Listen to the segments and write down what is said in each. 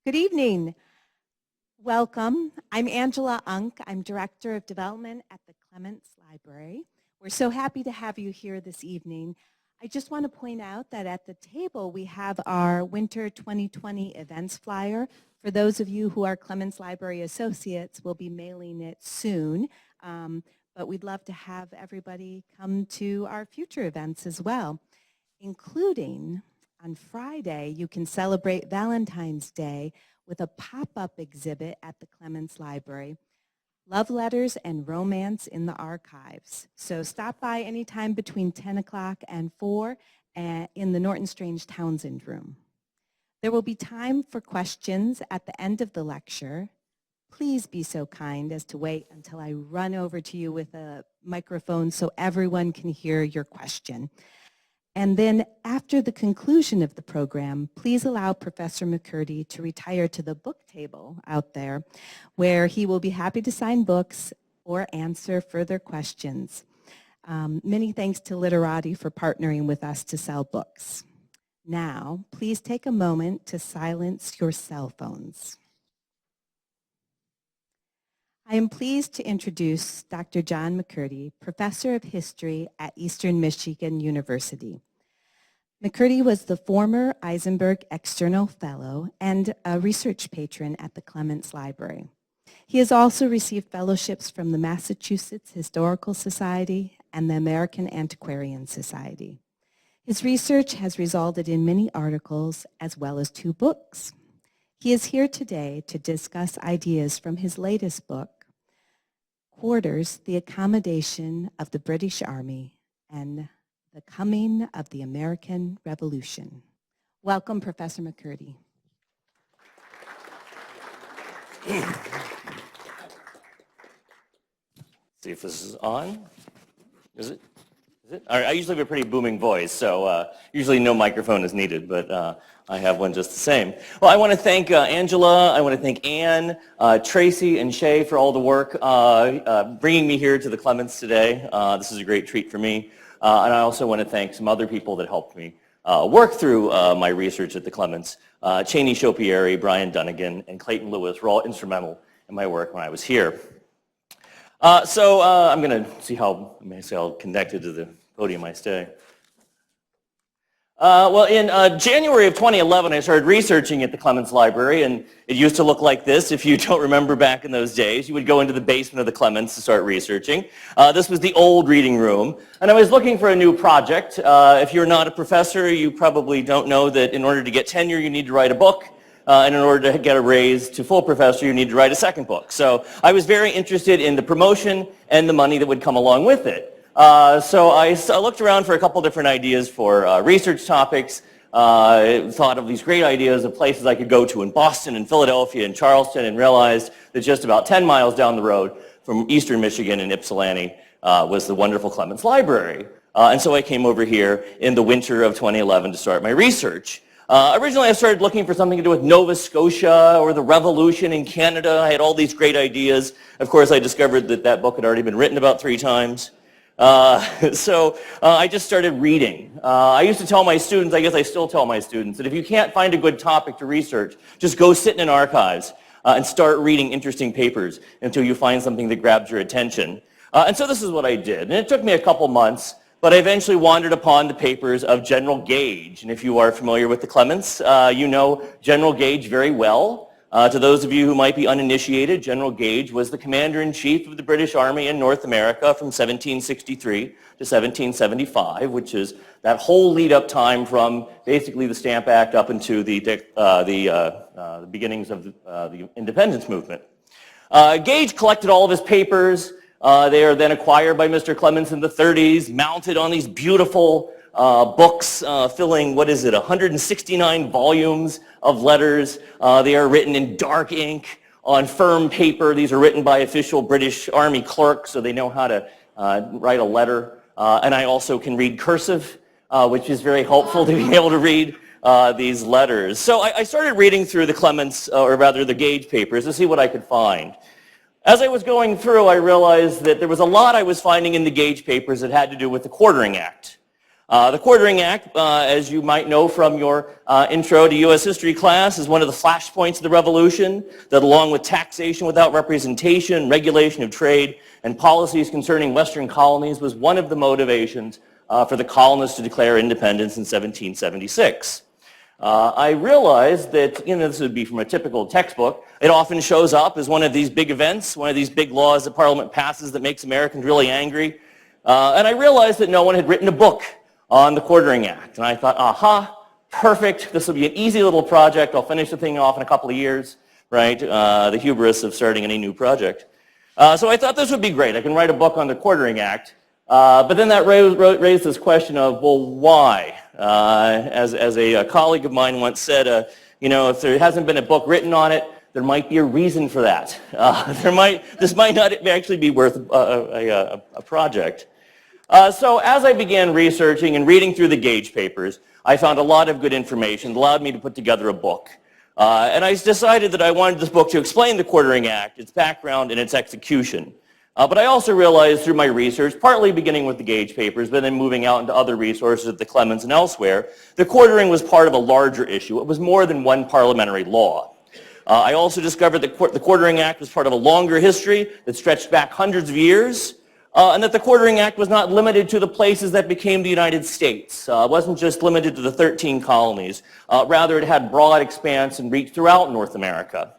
Good evening. Welcome. I'm Angela Unk. I'm Director of Development at the Clements Library. We're so happy to have you here this evening. I just want to point out that at the table we have our Winter 2020 events flyer. For those of you who are Clements Library Associates, we'll be mailing it soon. But we'd love to have everybody come to our future events as well, including on Friday, you can celebrate Valentine's Day with a pop-up exhibit at the Clements Library, Love Letters and Romance in the Archives. So stop by anytime between 10 o'clock and 4 in the Norton Strange Townsend room. There will be time for questions at the end of the lecture. Please be so kind as to wait until I run over to you with a microphone so everyone can hear your question. And then after the conclusion of the program, please allow Professor McCurdy to retire to the book table out there, where he will be happy to sign books or answer further questions. Many thanks to Literati for partnering with us to sell books. Now, please take a moment to silence your cell phones. I am pleased to introduce Dr. John McCurdy, Professor of History at Eastern Michigan University. McCurdy was the former Eisenberg External Fellow and a research patron at the Clements Library. He has also received fellowships from the Massachusetts Historical Society and the American Antiquarian Society. His research has resulted in many articles as well as 2 books. He is here today to discuss ideas from his latest book, Quarters, the Accommodation of the British Army and the Coming of the American Revolution. Welcome, Professor McCurdy. See if this is on. Is it? All right, I usually have a pretty booming voice, so usually no microphone is needed, but I have one just the same. Well, I want to thank Angela, I want to thank Anne, Tracy, and Shay for all the work bringing me here to the Clements today. This is a great treat for me. And I also want to thank some other people that helped me work through my research at the Clements. Cheney Chopieri, Brian Dunnigan, and Clayton Lewis were all instrumental in my work when I was here. So I'm going to see how I'll connect it to the podium I stay. Well, in January of 2011, I started researching at the Clements Library, and it used to look like this. If you don't remember back in those days, you would go into the basement of the Clements to start researching. This was the old reading room, and I was looking for a new project. If you're not a professor, you probably don't know that in order to get tenure, you need to write a book. And in order to get a raise to full professor, you need to write a second book. So I was very interested in the promotion and the money that would come along with it. So I looked around for a couple different ideas for research topics, thought of these great ideas of places I could go to in Boston and Philadelphia and Charleston, and realized that just about 10 miles down the road from Eastern Michigan in Ypsilanti was the wonderful Clements Library. And so I came over here in the winter of 2011 to start my research. Originally, I started looking for something to do with Nova Scotia or the Revolution in Canada. I had all these great ideas. Of course, I discovered that that book had already been written about 3 times. So I just started reading. I used to tell my students, I guess I still tell my students, that if you can't find a good topic to research, just go sit in an archives and start reading interesting papers until you find something that grabs your attention. And so this is what I did. And it took me a couple months, but I eventually wandered upon the papers of General Gage. And if you are familiar with the Clements, you know General Gage very well. To those of you who might be uninitiated, General Gage was the commander-in-chief of the British Army in North America from 1763 to 1775, which is that whole lead-up time from basically the Stamp Act up into the beginnings of the independence movement. Gage collected all of his papers. They are then acquired by Mr. Clements in the 30s, mounted on these beautiful books filling, 169 volumes of letters. They are written in dark ink on firm paper. These are written by official British Army clerks, so they know how to write a letter. And I also can read cursive, which is very helpful to be able to read these letters. So I started reading through the Clements, or rather the Gage papers, to see what I could find. As I was going through, I realized that there was a lot I was finding in the Gage papers that had to do with the Quartering Act. The Quartering Act, as you might know from your intro to U.S. history class, is one of the flashpoints of the Revolution that, along with taxation without representation, regulation of trade, and policies concerning Western colonies, was one of the motivations for the colonists to declare independence in 1776. I realized that, this would be from a typical textbook. It often shows up as one of these big events, one of these big laws that Parliament passes that makes Americans really angry. And I realized that no one had written a book on the Quartering Act. And I thought, aha, perfect. This will be an easy little project. I'll finish the thing off in a couple of years, right? The hubris of starting any new project. So I thought this would be great. I can write a book on the Quartering Act. But then that raised this question of, well, why? As a colleague of mine once said, if there hasn't been a book written on it, there might be a reason for that. This might not actually be worth a project. So as I began researching and reading through the Gage papers, I found a lot of good information that allowed me to put together a book. And I decided that I wanted this book to explain the Quartering Act, its background, and its execution. But I also realized through my research, partly beginning with the Gage papers, but then moving out into other resources at the Clements and elsewhere, the quartering was part of a larger issue. It was more than one parliamentary law. I also discovered that the Quartering Act was part of a longer history that stretched back hundreds of years, and that the Quartering Act was not limited to the places that became the United States. It wasn't just limited to the 13 colonies. Rather, it had broad expanse and reach throughout North America.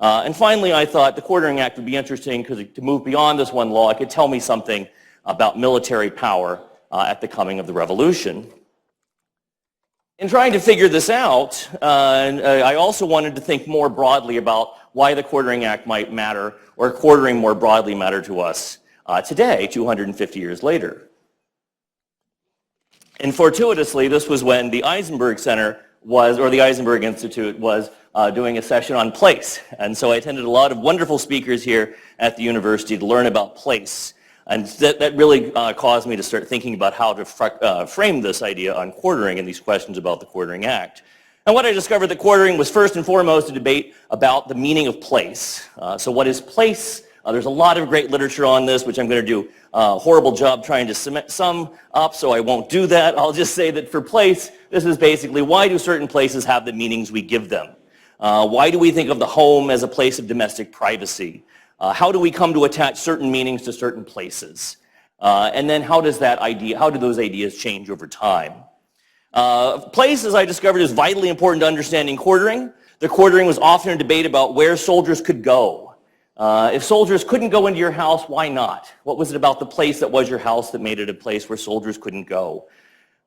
And finally, I thought the Quartering Act would be interesting because to move beyond this one law, it could tell me something about military power at the coming of the Revolution. In trying to figure this out, I also wanted to think more broadly about why the Quartering Act might matter, or quartering more broadly matter to us today, 250 years later. And fortuitously, this was when the Eisenberg Center or the Eisenberg Institute was doing a session on place. And so I attended a lot of wonderful speakers here at the university to learn about place. And that really caused me to start thinking about how to frame this idea on quartering and these questions about the Quartering Act. And what I discovered that quartering was first and foremost a debate about the meaning of place. So what is place? There's a lot of great literature on this, which I'm going to do a horrible job trying to sum up, so I won't do that. I'll just say that for place, this is basically why do certain places have the meanings we give them? Why do we think of the home as a place of domestic privacy? How do we come to attach certain meanings to certain places? And then how do those ideas change over time? Place, as I discovered, is vitally important to understanding quartering. The quartering was often a debate about where soldiers could go. If soldiers couldn't go into your house, why not? What was it about the place that was your house that made it a place where soldiers couldn't go?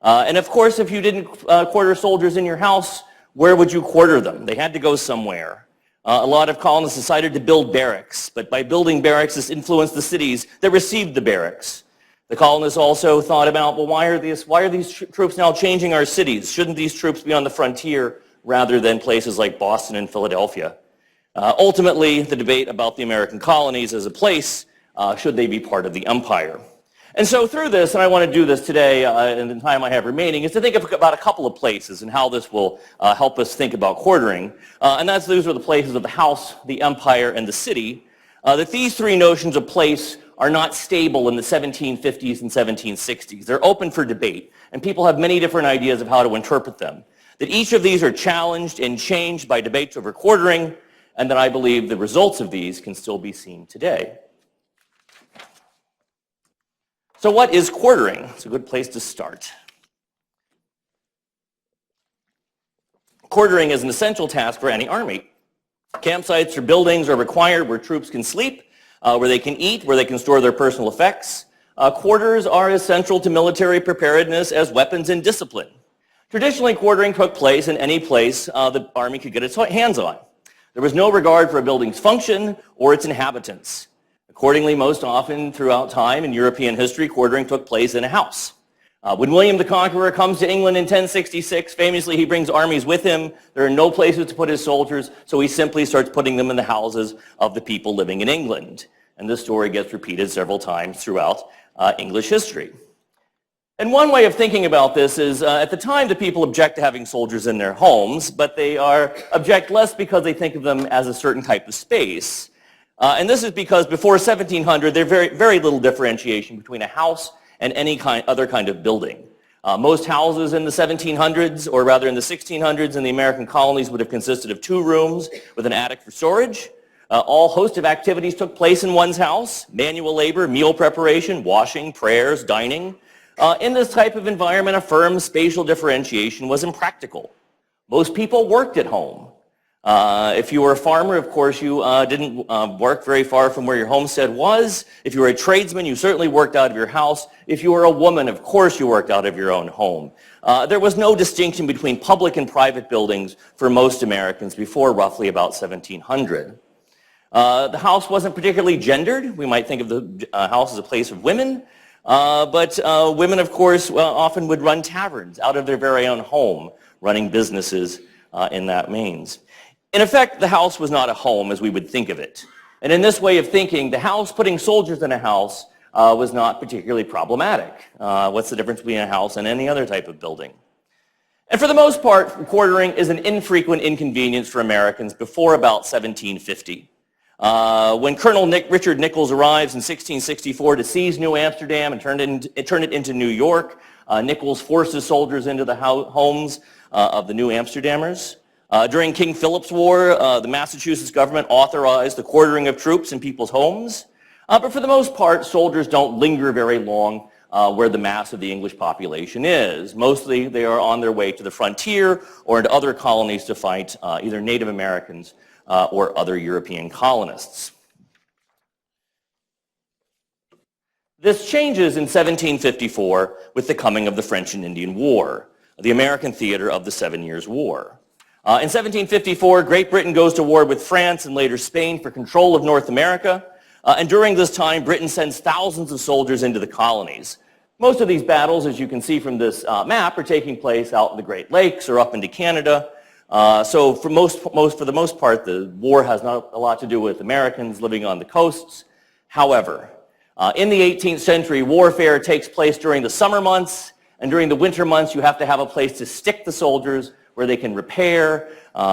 And of course, if you didn't quarter soldiers in your house, where would you quarter them? They had to go somewhere. A lot of colonists decided to build barracks, but by building barracks, this influenced the cities that received the barracks. The colonists also thought about, well, why are these troops now changing our cities? Shouldn't these troops be on the frontier rather than places like Boston and Philadelphia? Ultimately, the debate about the American colonies as a place, should they be part of the empire? And so through this, and I want to do this today in the time I have remaining, is to think about a couple of places and how this will help us think about quartering. And those are the places of the house, the empire, and the city. That these three notions of place are not stable in the 1750s and 1760s. They're open for debate, and people have many different ideas of how to interpret them. That each of these are challenged and changed by debates over quartering, and that I believe the results of these can still be seen today. So what is quartering? It's a good place to start. Quartering is an essential task for any army. Campsites or buildings are required where troops can sleep, where they can eat, where they can store their personal effects. Quarters are as central to military preparedness as weapons and discipline. Traditionally, quartering took place in any place the army could get its hands on. There was no regard for a building's function or its inhabitants. Accordingly, most often throughout time in European history, quartering took place in a house. When William the Conqueror comes to England in 1066, famously he brings armies with him. There are no places to put his soldiers, so he simply starts putting them in the houses of the people living in England. And this story gets repeated several times throughout English history. And one way of thinking about this is, at the time, the people object to having soldiers in their homes, but they object less because they think of them as a certain type of space. And this is because before 1700, there's very little differentiation between a house and any other kind of building. Most houses in the 1700s, or rather in the 1600s in the American colonies, would have consisted of 2 rooms with an attic for storage. All host of activities took place in one's house: manual labor, meal preparation, washing, prayers, dining. In this type of environment, a firm's spatial differentiation was impractical. Most people worked at home. If you were a farmer, of course, you didn't work very far from where your homestead was. If you were a tradesman, you certainly worked out of your house. If you were a woman, of course, you worked out of your own home. There was no distinction between public and private buildings for most Americans before roughly about 1700. The house wasn't particularly gendered. We might think of the house as a place of women. But women, of course, often would run taverns out of their very own home, running businesses in that means. In effect, the house was not a home as we would think of it. And in this way of thinking, the house, putting soldiers in a house, was not particularly problematic. What's the difference between a house and any other type of building? And for the most part, quartering is an infrequent inconvenience for Americans before about 1750. When Colonel Richard Nichols arrives in 1664 to seize New Amsterdam and turn it into New York, Nichols forces soldiers into the homes of the New Amsterdammers. During King Philip's War, the Massachusetts government authorized the quartering of troops in people's homes. But for the most part, soldiers don't linger very long where the mass of the English population is. Mostly they are on their way to the frontier or into other colonies to fight either Native Americans or other European colonists. This changes in 1754 with the coming of the French and Indian War, the American theater of the 7 Years' War. In 1754, Great Britain goes to war with France and later Spain for control of North America. And during this time, Britain sends thousands of soldiers into the colonies. Most of these battles, as you can see from this map, are taking place out in the Great Lakes or up into Canada. So for the most part, the war has not a lot to do with Americans living on the coasts. However, in the 18th century, warfare takes place during the summer months, and during the winter months, you have to have a place to stick the soldiers where they can repair,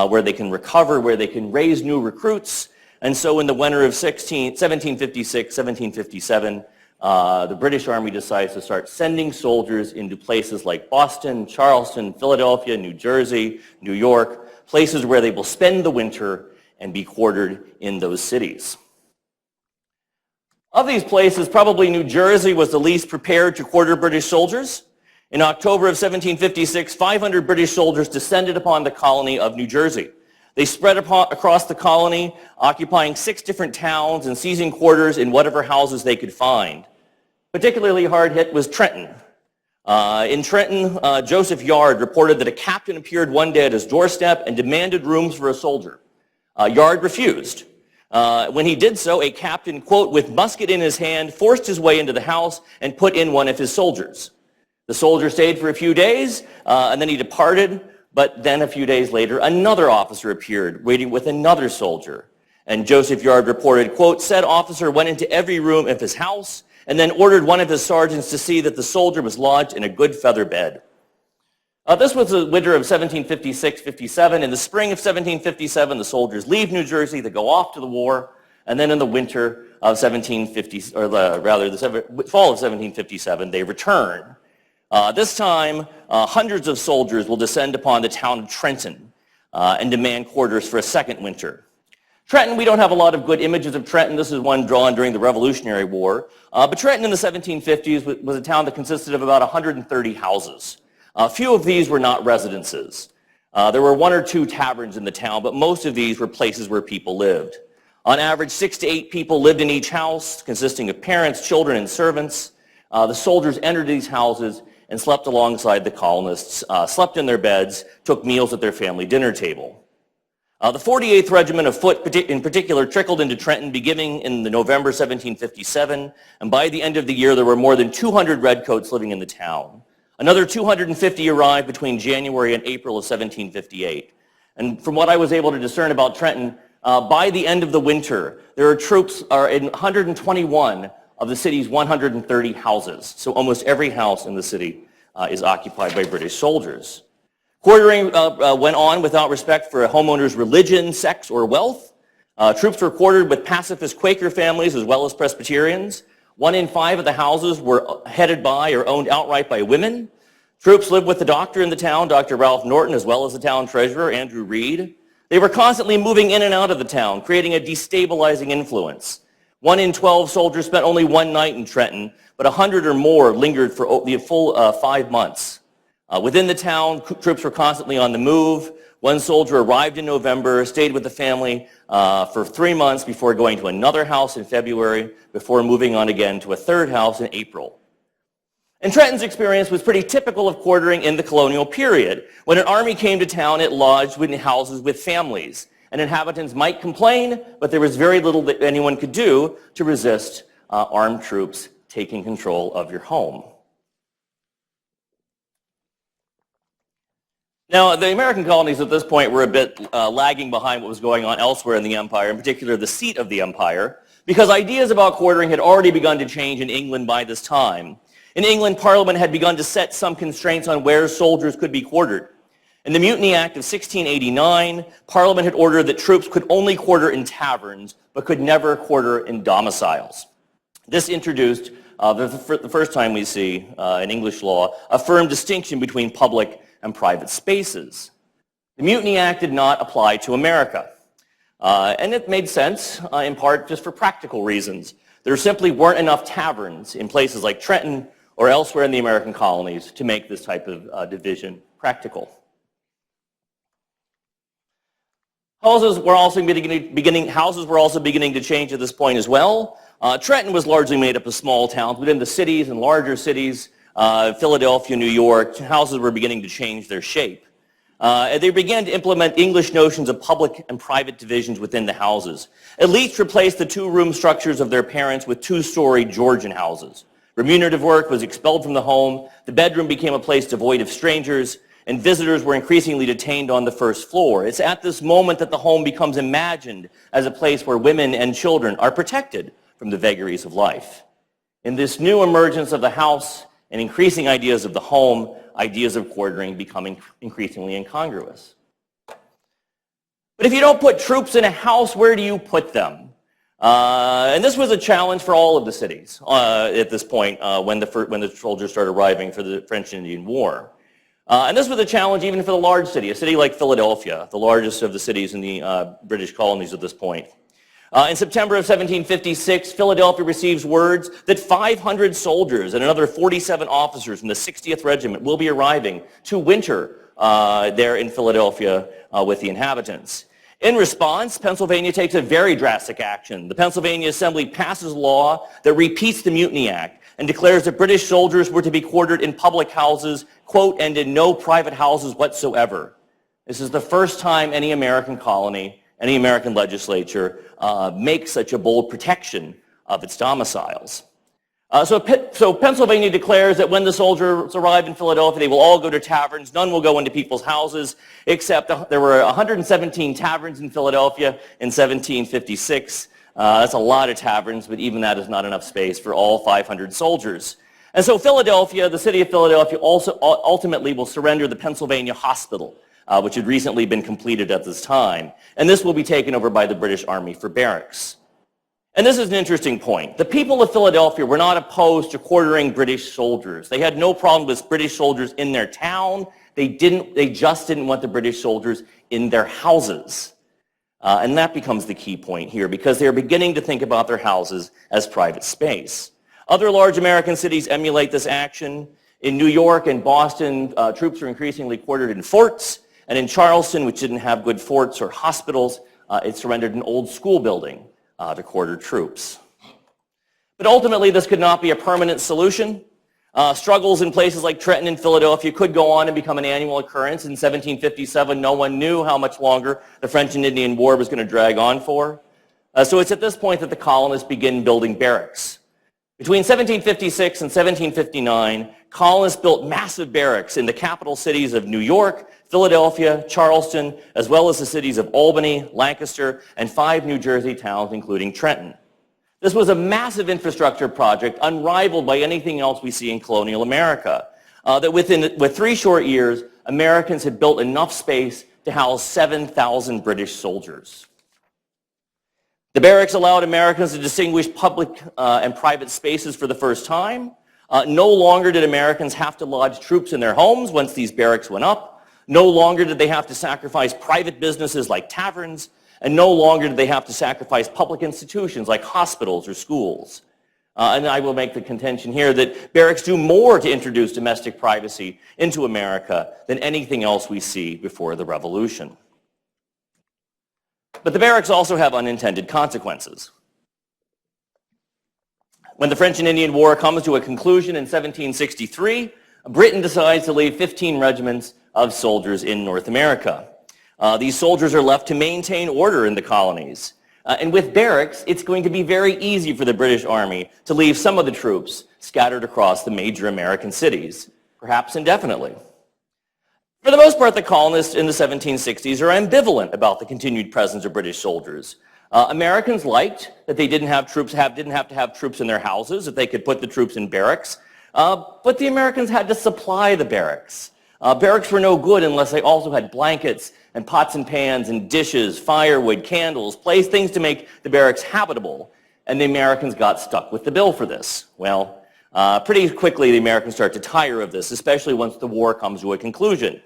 where they can recover, where they can raise new recruits. And so in the winter of 1756, 1757, the British Army decides to start sending soldiers into places like Boston, Charleston, Philadelphia, New Jersey, New York, places where they will spend the winter and be quartered in those cities. Of these places, probably New Jersey was the least prepared to quarter British soldiers. In October of 1756, 500 British soldiers descended upon the colony of New Jersey. They spread across the colony, occupying 6 different towns and seizing quarters in whatever houses they could find. Particularly hard hit was Trenton. In Trenton, Joseph Yard reported that a captain appeared one day at his doorstep and demanded rooms for a soldier. Yard refused. When he did so, a captain, quote, with musket in his hand, forced his way into the house and put in one of his soldiers. The soldier stayed for a few days, and then he departed, but then a few days later, another officer appeared, waiting with another soldier. And Joseph Yard reported, quote, said officer went into every room of his house and then ordered one of his sergeants to see that the soldier was lodged in a good feather bed. This was the winter of 1756-57. In the spring of 1757, the soldiers leave New Jersey, they go off to the war, and then in the winter of 1750, or rather the fall of 1757, they return. This time, hundreds of soldiers will descend upon the town of Trenton and demand quarters for a second winter. Trenton, we don't have a lot of good images of Trenton. This is one drawn during the Revolutionary War. But Trenton in the 1750s was a town that consisted of about 130 houses. A few of these were not residences. There were 1 or 2 taverns in the town, but most of these were places where people lived. On average, 6 to 8 people lived in each house, consisting of parents, children, and servants. The soldiers entered these houses and slept alongside the colonists, slept in their beds, took meals at their family dinner table. The 48th Regiment of Foot in particular trickled into Trenton beginning in November 1757, and by the end of the year there were more than 200 redcoats living in the town. Another 250 arrived between January and April of 1758. And from what I was able to discern about Trenton, by the end of the winter, there are troops in 121 of the city's 130 houses. So almost every house in the city is occupied by British soldiers. Quartering went on without respect for a homeowner's religion, sex, or wealth. Troops were quartered with pacifist Quaker families as well as Presbyterians. 1 in 5 of the houses were headed by or owned outright by women. Troops lived with the doctor in the town, Dr. Ralph Norton, as well as the town treasurer, Andrew Reed. They were constantly moving in and out of the town, creating a destabilizing influence. 1 in 12 soldiers spent only one night in Trenton, but 100 or more lingered for the full 5 months. Within the town, troops were constantly on the move. One soldier arrived in November, stayed with the family for 3 months before going to another house in February, before moving on again to a third house in April. And Trenton's experience was pretty typical of quartering in the colonial period. When an army came to town, it lodged in houses with families. And inhabitants might complain, but there was very little that anyone could do to resist armed troops taking control of your home. Now, the American colonies at this point were a bit lagging behind what was going on elsewhere in the empire, in particular the seat of the empire, because ideas about quartering had already begun to change in England by this time. In England, Parliament had begun to set some constraints on where soldiers could be quartered. In the Mutiny Act of 1689, Parliament had ordered that troops could only quarter in taverns, but could never quarter in domiciles. This introduced, the first time we see in English law, a firm distinction between public and private spaces. The Mutiny Act did not apply to America. And it made sense, in part, just for practical reasons. There simply weren't enough taverns in places like Trenton or elsewhere in the American colonies to make this type of division practical. Houses were also beginning to change at this point as well. Trenton was largely made up of small towns. Within the cities and larger cities, Philadelphia, New York, houses were beginning to change their shape. They began to implement English notions of public and private divisions within the houses. Elites replaced the two-room structures of their parents with two-story Georgian houses. Remunerative work was expelled from the home. The bedroom became a place devoid of strangers, and visitors were increasingly detained on the first floor. It's at this moment that the home becomes imagined as a place where women and children are protected from the vagaries of life. In this new emergence of the house and increasing ideas of the home, ideas of quartering becoming increasingly incongruous. But if you don't put troops in a house, where do you put them? And this was a challenge for all of the cities at this point when the soldiers started arriving for the French and Indian War. And this was a challenge even for the large city, a city like Philadelphia, the largest of the cities in the British colonies at this point. In September of 1756, Philadelphia receives words that 500 soldiers and another 47 officers from the 60th Regiment will be arriving to winter there in Philadelphia with the inhabitants. In response, Pennsylvania takes a very drastic action. The Pennsylvania Assembly passes a law that repeats the Mutiny Act and declares that British soldiers were to be quartered in public houses, quote, and in no private houses whatsoever. This is the first time any American colony, any American legislature makes such a bold protection of its domiciles. So Pennsylvania declares that when the soldiers arrive in Philadelphia, they will all go to taverns. None will go into people's houses, except there were 117 taverns in Philadelphia in 1756. That's a lot of taverns, but even that is not enough space for all 500 soldiers. And so Philadelphia, the city of Philadelphia, also ultimately will surrender the Pennsylvania Hospital, which had recently been completed at this time. And this will be taken over by the British Army for barracks. And this is an interesting point. The people of Philadelphia were not opposed to quartering British soldiers. They had no problem with British soldiers in their town. They just didn't want the British soldiers in their houses. And that becomes the key point here, because they're beginning to think about their houses as private space. Other large American cities emulate this action. In New York and Boston, troops are increasingly quartered in forts. And in Charleston, which didn't have good forts or hospitals, it surrendered an old school building to quarter troops. But ultimately, this could not be a permanent solution. Struggles in places like Trenton and Philadelphia could go on and become an annual occurrence. In 1757, no one knew how much longer the French and Indian War was going to drag on for. So it's at this point that the colonists begin building barracks. Between 1756 and 1759, colonists built massive barracks in the capital cities of New York, Philadelphia, Charleston, as well as the cities of Albany, Lancaster, and 5 New Jersey towns, including Trenton. This was a massive infrastructure project, unrivaled by anything else we see in colonial America, that with 3 short years, Americans had built enough space to house 7,000 British soldiers. The barracks allowed Americans to distinguish public and private spaces for the first time. No longer did Americans have to lodge troops in their homes once these barracks went up. No longer did they have to sacrifice private businesses like taverns, and no longer did they have to sacrifice public institutions like hospitals or schools. And I will make the contention here that barracks do more to introduce domestic privacy into America than anything else we see before the Revolution. But the barracks also have unintended consequences. When the French and Indian War comes to a conclusion in 1763, Britain decides to leave 15 regiments of soldiers in North America. These soldiers are left to maintain order in the colonies. And with barracks, it's going to be very easy for the British Army to leave some of the troops scattered across the major American cities, perhaps indefinitely. For the most part, the colonists in the 1760s are ambivalent about the continued presence of British soldiers. Americans liked that they didn't have to have troops in their houses, that they could put the troops in barracks, but the Americans had to supply the barracks. Barracks were no good unless they also had blankets and pots and pans and dishes, firewood, candles, things to make the barracks habitable. And the Americans got stuck with the bill for this. Well, pretty quickly the Americans start to tire of this, especially once the war comes to a conclusion.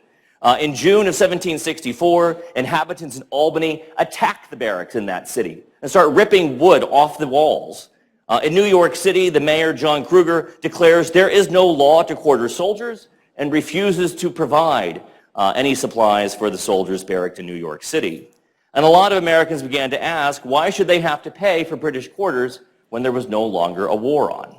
In June of 1764, inhabitants in Albany attack the barracks in that city and start ripping wood off the walls. In New York City, the mayor, John Kruger, declares there is no law to quarter soldiers and refuses to provide any supplies for the soldiers barracked in New York City. And a lot of Americans began to ask, why should they have to pay for British quarters when there was no longer a war on?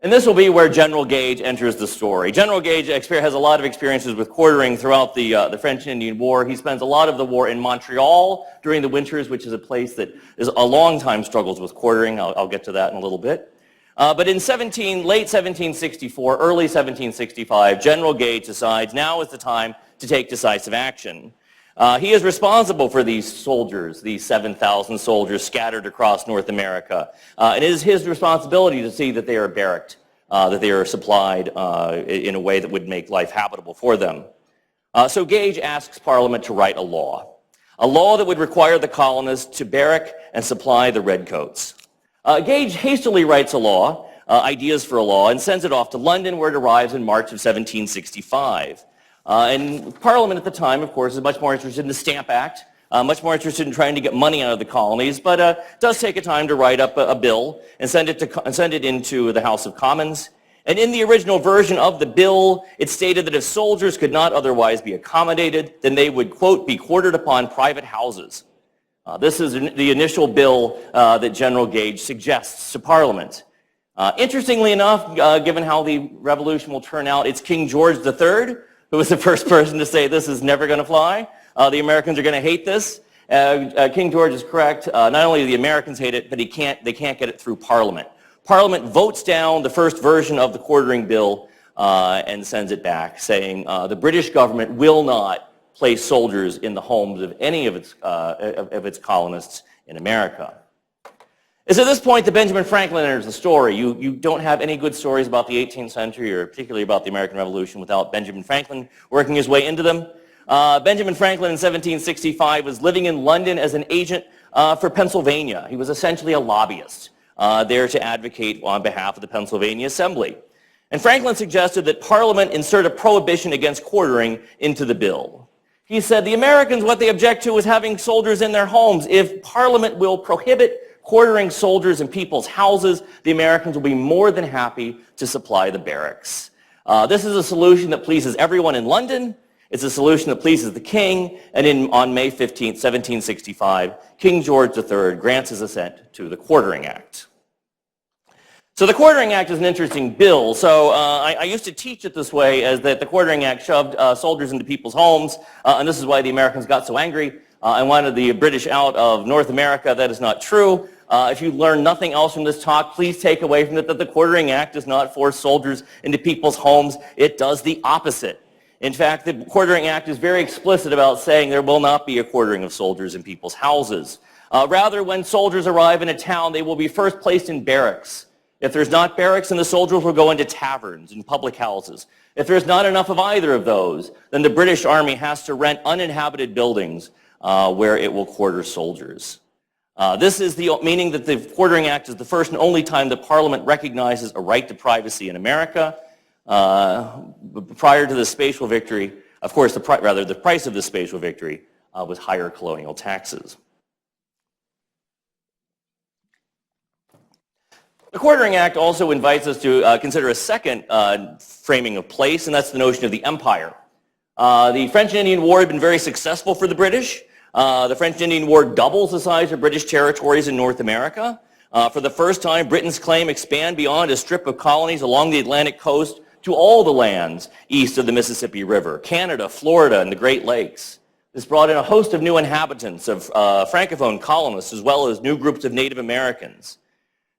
And this will be where General Gage enters the story. General Gage has a lot of experiences with quartering throughout the French and Indian War. He spends a lot of the war in Montreal during the winters, which is a place that is a long time struggles with quartering. I'll get to that in a little bit. But in late 1764, early 1765, General Gage decides now is the time to take decisive action. He is responsible for these soldiers, these 7,000 soldiers scattered across North America. It is his responsibility to see that they are barracked, that they are supplied in a way that would make life habitable for them. So Gage asks Parliament to write a law that would require the colonists to barrack and supply the redcoats. Gage hastily writes a law, ideas for a law, and sends it off to London, where it arrives in March of 1765. And Parliament at the time, of course, is much more interested in the Stamp Act, much more interested in trying to get money out of the colonies, but does take a time to write up a bill and send it into the House of Commons. And in the original version of the bill, it stated that if soldiers could not otherwise be accommodated, then they would, quote, be quartered upon private houses. This is the initial bill that General Gage suggests to Parliament. Interestingly enough, given how the revolution will turn out, it's King George III who was the first person to say this is never going to fly. The Americans are going to hate this. King George is correct. Not only do the Americans hate it, but they can't get it through Parliament. Parliament votes down the first version of the quartering bill and sends it back, saying the British government will not place soldiers in the homes of any of its colonists in America. It's at this point that Benjamin Franklin enters the story. You don't have any good stories about the 18th century, or particularly about the American Revolution, without Benjamin Franklin working his way into them. Benjamin Franklin in 1765 was living in London as an agent for Pennsylvania. He was essentially a lobbyist there to advocate on behalf of the Pennsylvania Assembly. And Franklin suggested that Parliament insert a prohibition against quartering into the bill. He said the Americans, what they object to is having soldiers in their homes. If Parliament will prohibit quartering soldiers in people's houses, the Americans will be more than happy to supply the barracks. This is a solution that pleases everyone in London. It's a solution that pleases the king. And on May 15, 1765, King George III grants his assent to the Quartering Act. So the Quartering Act is an interesting bill. So I used to teach it this way, as that the Quartering Act shoved soldiers into people's homes, and this is why the Americans got so angry and wanted the British out of North America. That is not true. If you learn nothing else from this talk, please take away from it that the Quartering Act does not force soldiers into people's homes. It does the opposite. In fact, the Quartering Act is very explicit about saying there will not be a quartering of soldiers in people's houses. Rather, when soldiers arrive in a town, they will be first placed in barracks. If there's not barracks, then the soldiers will go into taverns and public houses. If there's not enough of either of those, then the British Army has to rent uninhabited buildings where it will quarter soldiers. This is the meaning that the Quartering Act is the first and only time that Parliament recognizes a right to privacy in America. Prior to the spatial victory, of course, the price of the spatial victory was higher colonial taxes. The Quartering Act also invites us to consider a second framing of place, and that's the notion of the empire. The French and Indian War had been very successful for the British. The French and Indian War doubles the size of British territories in North America. For the first time, Britain's claim expanded beyond a strip of colonies along the Atlantic coast to all the lands east of the Mississippi River, Canada, Florida, and the Great Lakes. This brought in a host of new inhabitants of Francophone colonists, as well as new groups of Native Americans.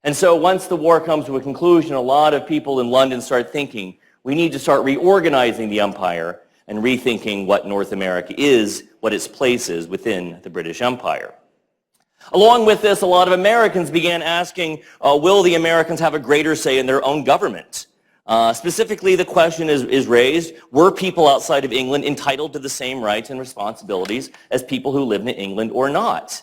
And so once the war comes to a conclusion, a lot of people in London start thinking, we need to start reorganizing the empire and rethinking what North America is, what its place is within the British Empire. Along with this, a lot of Americans began asking, will the Americans have a greater say in their own government? Specifically, the question is raised, were people outside of England entitled to the same rights and responsibilities as people who lived in England or not?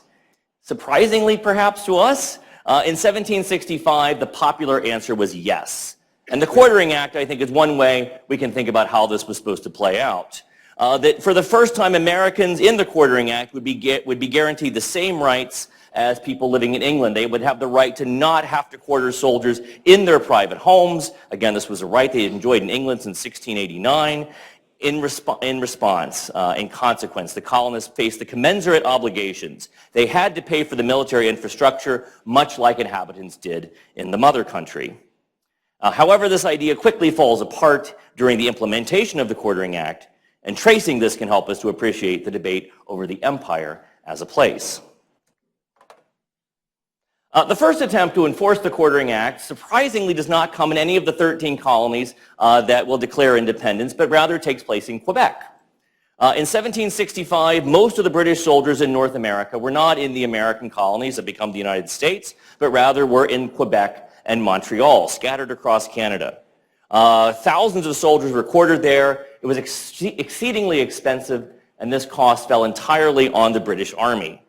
Surprisingly, perhaps to us, in 1765, the popular answer was yes. And the Quartering Act, I think, is one way we can think about how this was supposed to play out. That for the first time, Americans in the Quartering Act would be guaranteed the same rights as people living in England. They would have the right to not have to quarter soldiers in their private homes. Again, this was a right they had enjoyed in England since 1689. In consequence, the colonists faced the commensurate obligations. They had to pay for the military infrastructure, much like inhabitants did in the mother country. However, this idea quickly falls apart during the implementation of the Quartering Act, and tracing this can help us to appreciate the debate over the empire as a place. The first attempt to enforce the Quartering Act surprisingly does not come in any of the 13 colonies that will declare independence, but rather takes place in Quebec. In 1765, most of the British soldiers in North America were not in the American colonies that become the United States, but rather were in Quebec and Montreal, scattered across Canada. Thousands of soldiers were quartered there. It was exceedingly expensive, and this cost fell entirely on the British Army.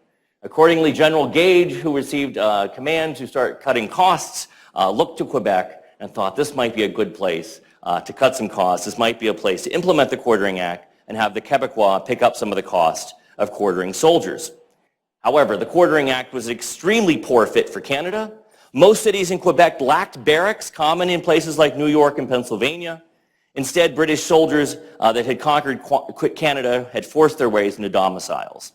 Accordingly, General Gage, who received command to start cutting costs, looked to Quebec and thought this might be a good place to cut some costs. This might be a place to implement the Quartering Act and have the Quebecois pick up some of the cost of quartering soldiers. However, the Quartering Act was an extremely poor fit for Canada. Most cities in Quebec lacked barracks, common in places like New York and Pennsylvania. Instead, British soldiers that had conquered Canada had forced their ways into domiciles.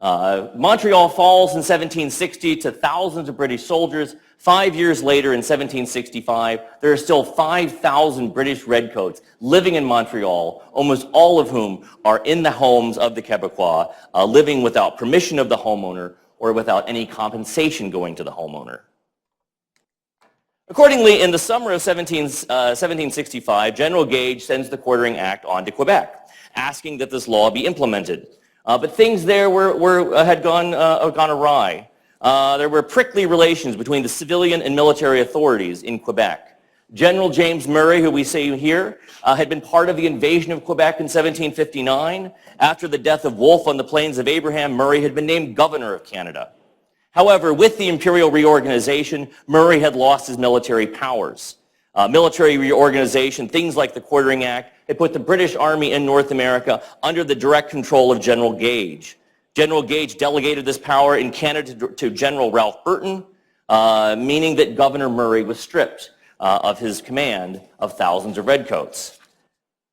Montreal falls in 1760 to thousands of British soldiers. 5 years later, in 1765, there are still 5,000 British redcoats living in Montreal, almost all of whom are in the homes of the Quebecois, living without permission of the homeowner or without any compensation going to the homeowner. Accordingly, in the summer of 1765, General Gage sends the Quartering Act on to Quebec, asking that this law be implemented. But things there had gone awry. There were prickly relations between the civilian and military authorities in Quebec. General James Murray, who we see here, had been part of the invasion of Quebec in 1759. After the death of Wolfe on the Plains of Abraham, Murray had been named governor of Canada. However, with the imperial reorganization, Murray had lost his military powers. Military reorganization, things like the Quartering Act, had put the British Army in North America under the direct control of General Gage. General Gage delegated this power in Canada to General Ralph Burton, meaning that Governor Murray was stripped of his command of thousands of redcoats.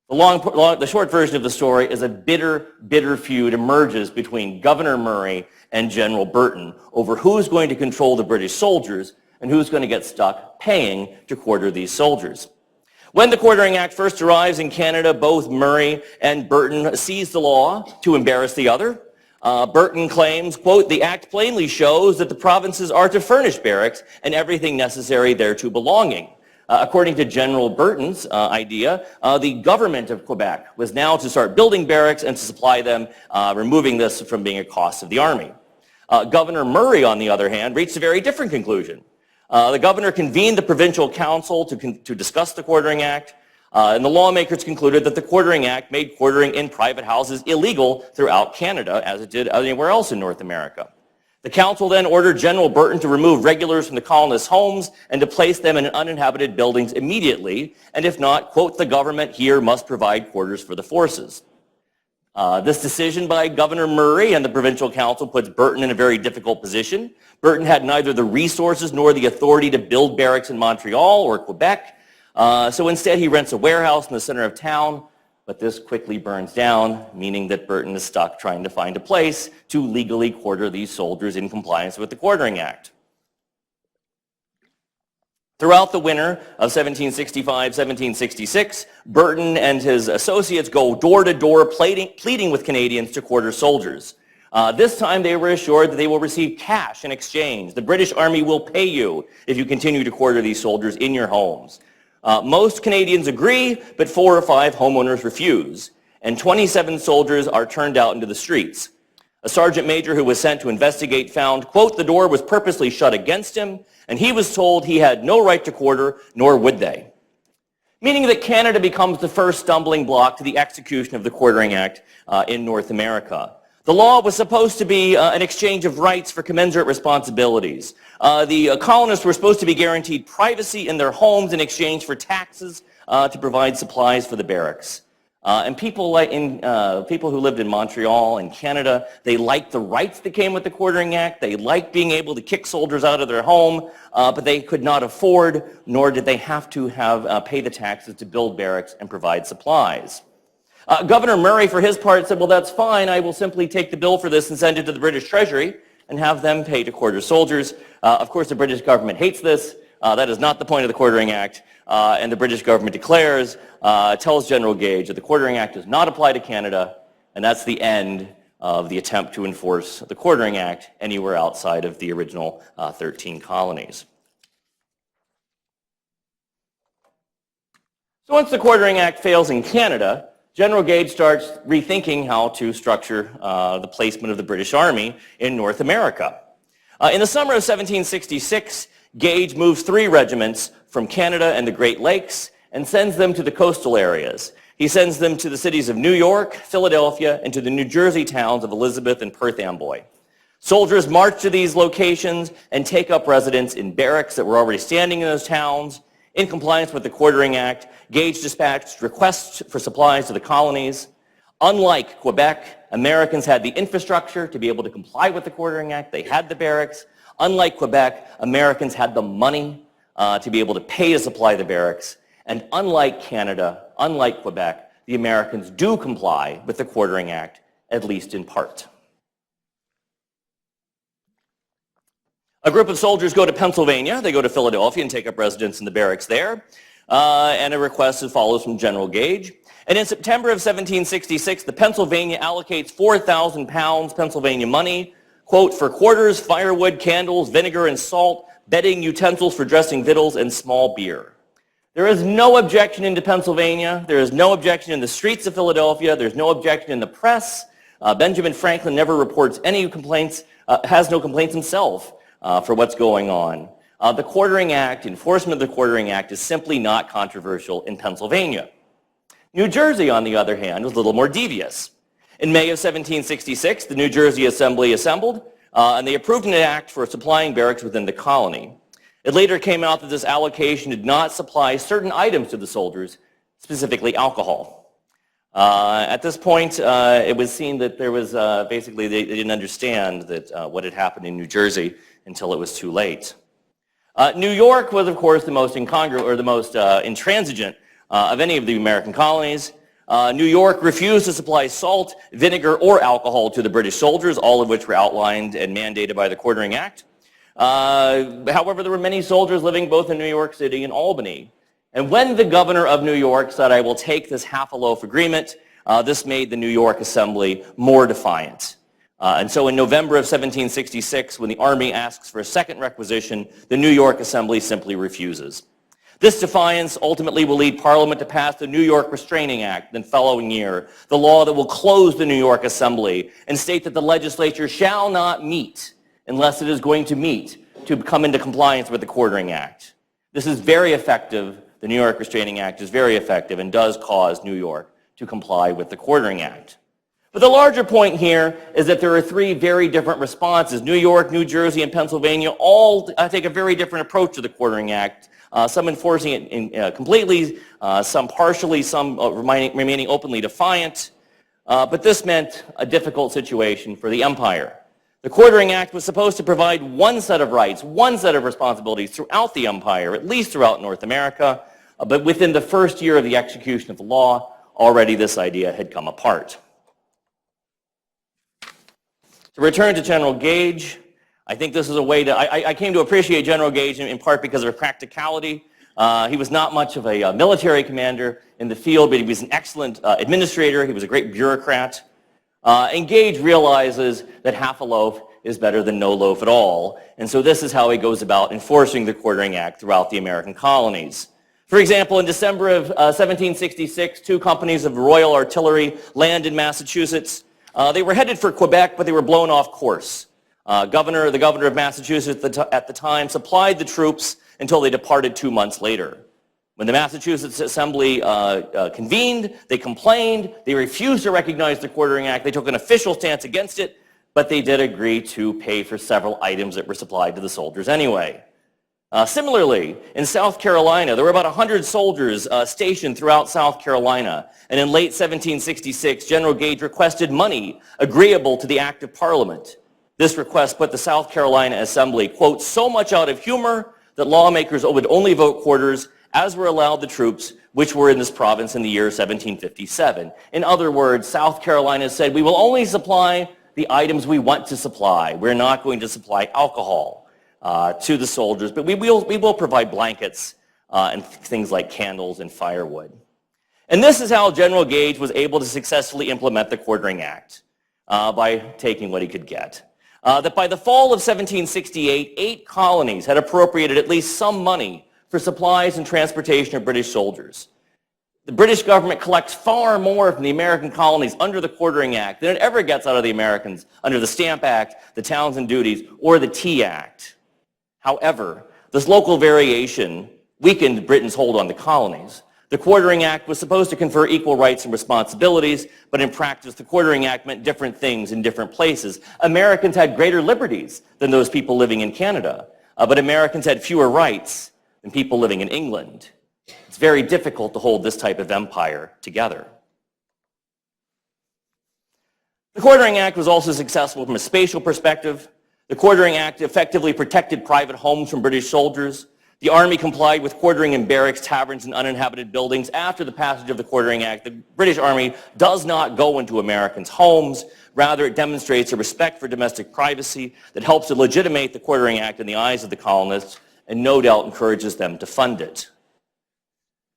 The short version of the story is a bitter, bitter feud emerges between Governor Murray and General Burton over who's going to control the British soldiers and who's going to get stuck paying to quarter these soldiers. When the Quartering Act first arrives in Canada, both Murray and Burton seize the law to embarrass the other. Burton claims, quote, "The act plainly shows that the provinces are to furnish barracks and everything necessary thereto belonging." According to General Burton's idea, the government of Quebec was now to start building barracks and to supply them, removing this from being a cost of the army. Governor Murray, on the other hand, reached a very different conclusion. The governor convened the provincial council to discuss the Quartering Act, and the lawmakers concluded that the Quartering Act made quartering in private houses illegal throughout Canada, as it did anywhere else in North America. The council then ordered General Burton to remove regulars from the colonists' homes and to place them in uninhabited buildings immediately, and if not, quote, the government here must provide quarters for the forces. This decision by Governor Murray and the provincial council puts Burton in a very difficult position. Burton had neither the resources nor the authority to build barracks in Montreal or Quebec, so instead he rents a warehouse in the center of town, but this quickly burns down, meaning that Burton is stuck trying to find a place to legally quarter these soldiers in compliance with the Quartering Act. Throughout the winter of 1765-1766, Burton and his associates go door to door pleading with Canadians to quarter soldiers. This time they were assured that they will receive cash in exchange. The British Army will pay you if you continue to quarter these soldiers in your homes. Most Canadians agree, but 4 or 5 homeowners refuse, and 27 soldiers are turned out into the streets. A sergeant major who was sent to investigate found, quote, the door was purposely shut against him, and he was told he had no right to quarter, nor would they. Meaning that Canada becomes the first stumbling block to the execution of the Quartering Act in North America. The law was supposed to be an exchange of rights for commensurate responsibilities. The colonists were supposed to be guaranteed privacy in their homes in exchange for taxes to provide supplies for the barracks. And people who lived in Montreal and Canada, they liked the rights that came with the Quartering Act. They liked being able to kick soldiers out of their home, but they could not afford, nor did they have to pay the taxes to build barracks and provide supplies. Governor Murray, for his part, said, well, that's fine. I will simply take the bill for this and send it to the British Treasury and have them pay to quarter soldiers. Of course, the British government hates this. That is not the point of the Quartering Act. And the British government tells General Gage that the Quartering Act does not apply to Canada, and that's the end of the attempt to enforce the Quartering Act anywhere outside of the original 13 colonies. So once the Quartering Act fails in Canada, General Gage starts rethinking how to structure the placement of the British Army in North America. In the summer of 1766, Gage moves 3 regiments from Canada and the Great Lakes and sends them to the coastal areas. He sends them to the cities of New York, Philadelphia, and to the New Jersey towns of Elizabeth and Perth Amboy. Soldiers march to these locations and take up residence in barracks that were already standing in those towns. In compliance with the Quartering Act, Gage dispatched requests for supplies to the colonies. Unlike Quebec, Americans had the infrastructure to be able to comply with the Quartering Act. They had the barracks. Unlike Quebec, Americans had the money to be able to pay to supply the barracks. And unlike Canada, unlike Quebec, the Americans do comply with the Quartering Act, at least in part. A group of soldiers go to Pennsylvania. They go to Philadelphia and take up residence in the barracks there. And a request follows from General Gage. And in September of 1766, the Pennsylvania allocates 4,000 pounds Pennsylvania money, quote, for quarters, firewood, candles, vinegar and salt, bedding, utensils for dressing victuals, and small beer. There is no objection into Pennsylvania. There is no objection in the streets of Philadelphia. There's no objection in the press. Benjamin Franklin never reports any complaints, has no complaints himself for what's going on. The Quartering Act, enforcement of the Quartering Act is simply not controversial in Pennsylvania. New Jersey, on the other hand, was a little more devious. In May of 1766, the New Jersey Assembly assembled, and they approved an act for supplying barracks within the colony. It later came out that this allocation did not supply certain items to the soldiers, specifically alcohol. At this point, it was seen that there was basically they didn't understand that what had happened in New Jersey until it was too late. New York was, of course, the most incongruent or the most intransigent of any of the American colonies. New York refused to supply salt, vinegar, or alcohol to the British soldiers, all of which were outlined and mandated by the Quartering Act. However, there were many soldiers living both in New York City and Albany. And when the governor of New York said, I will take this half-a-loaf agreement, this made the New York Assembly more defiant. And so in November of 1766, when the Army asks for a second requisition, the New York Assembly simply refuses. This defiance ultimately will lead Parliament to pass the New York Restraining Act the following year, the law that will close the New York Assembly and state that the legislature shall not meet unless it is going to meet to come into compliance with the Quartering Act. This is very effective. The New York Restraining Act is very effective and does cause New York to comply with the Quartering Act. But the larger point here is that there are three very different responses. New York, New Jersey, and Pennsylvania all take a very different approach to the Quartering Act, some enforcing it completely, some partially, some remaining openly defiant. But this meant a difficult situation for the empire. The Quartering Act was supposed to provide one set of rights, one set of responsibilities throughout the empire, at least throughout North America, but within the first year of the execution of the law, already this idea had come apart. To return to General Gage, I think this is a way to, I came to appreciate General Gage in part because of practicality. He was not much of a military commander in the field, but he was an excellent administrator. He was a great bureaucrat. And Gage realizes that half a loaf is better than no loaf at all. And so this is how he goes about enforcing the Quartering Act throughout the American colonies. For example, in December of 1766, two companies of Royal Artillery land in Massachusetts. They were headed for Quebec, but they were blown off course. The governor of Massachusetts at the time supplied the troops until they departed 2 months later. When the Massachusetts Assembly convened, they complained. They refused to recognize the Quartering Act. They took an official stance against it, but they did agree to pay for several items that were supplied to the soldiers anyway. Similarly, in South Carolina, there were about 100 soldiers stationed throughout South Carolina. And in late 1766, General Gage requested money agreeable to the Act of Parliament. This request put the South Carolina Assembly, quote, so much out of humor that lawmakers would only vote quarters as were allowed the troops which were in this province in the year 1757. In other words, South Carolina said, we will only supply the items we want to supply. We're not going to supply alcohol to the soldiers, but we will provide blankets and things like candles and firewood. And this is how General Gage was able to successfully implement the Quartering Act, by taking what he could get. That by the fall of 1768, 8 colonies had appropriated at least some money for supplies and transportation of British soldiers. The British government collects far more from the American colonies under the Quartering Act than it ever gets out of the Americans under the Stamp Act, the Townsend Duties, or the Tea Act. However, this local variation weakened Britain's hold on the colonies. The Quartering Act was supposed to confer equal rights and responsibilities, but in practice, the Quartering Act meant different things in different places. Americans had greater liberties than those people living in Canada, but Americans had fewer rights than people living in England. It's very difficult to hold this type of empire together. The Quartering Act was also successful from a spatial perspective. The Quartering Act effectively protected private homes from British soldiers. The Army complied with quartering in barracks, taverns, and uninhabited buildings. After the passage of the Quartering Act, the British Army does not go into Americans' homes. Rather, it demonstrates a respect for domestic privacy that helps to legitimate the Quartering Act in the eyes of the colonists and no doubt encourages them to fund it.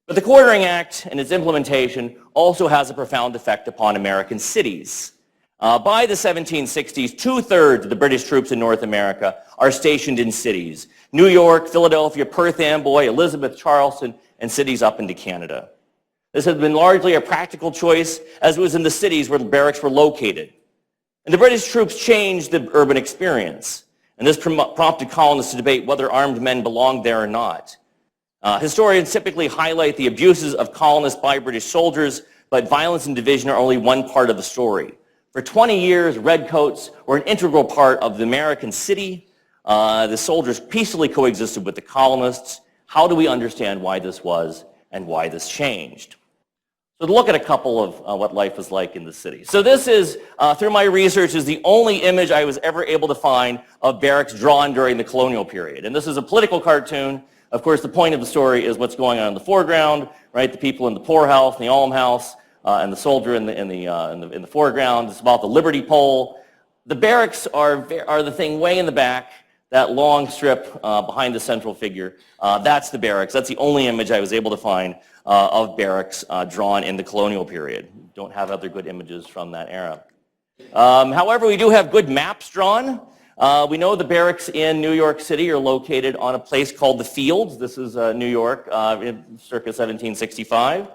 But the Quartering Act and its implementation also has a profound effect upon American cities. By the 1760s, 2/3 of the British troops in North America are stationed in cities. New York, Philadelphia, Perth Amboy, Elizabeth, Charleston, and cities up into Canada. This has been largely a practical choice, as it was in the cities where the barracks were located. And the British troops changed the urban experience. And this prompted colonists to debate whether armed men belonged there or not. Historians typically highlight the abuses of colonists by British soldiers, but violence and division are only one part of the story. For 20 years, redcoats were an integral part of the American city. The soldiers peacefully coexisted with the colonists. How do we understand why this was and why this changed? So to look at a couple of what life was like in the city. So this is, through my research, is the only image I was ever able to find of barracks drawn during the colonial period. And this is a political cartoon. Of course, the point of the story is what's going on in the foreground, right? The people in the poorhouse, in the almshouse, and the soldier in the foreground. It's about the Liberty Pole. The barracks are the thing way in the back, that long strip behind the central figure. That's the barracks. That's the only image I was able to find of barracks drawn in the colonial period. Don't have other good images from that era. However, we do have good maps drawn. We know the barracks in New York City are located on a place called the Fields. This is New York in circa 1765.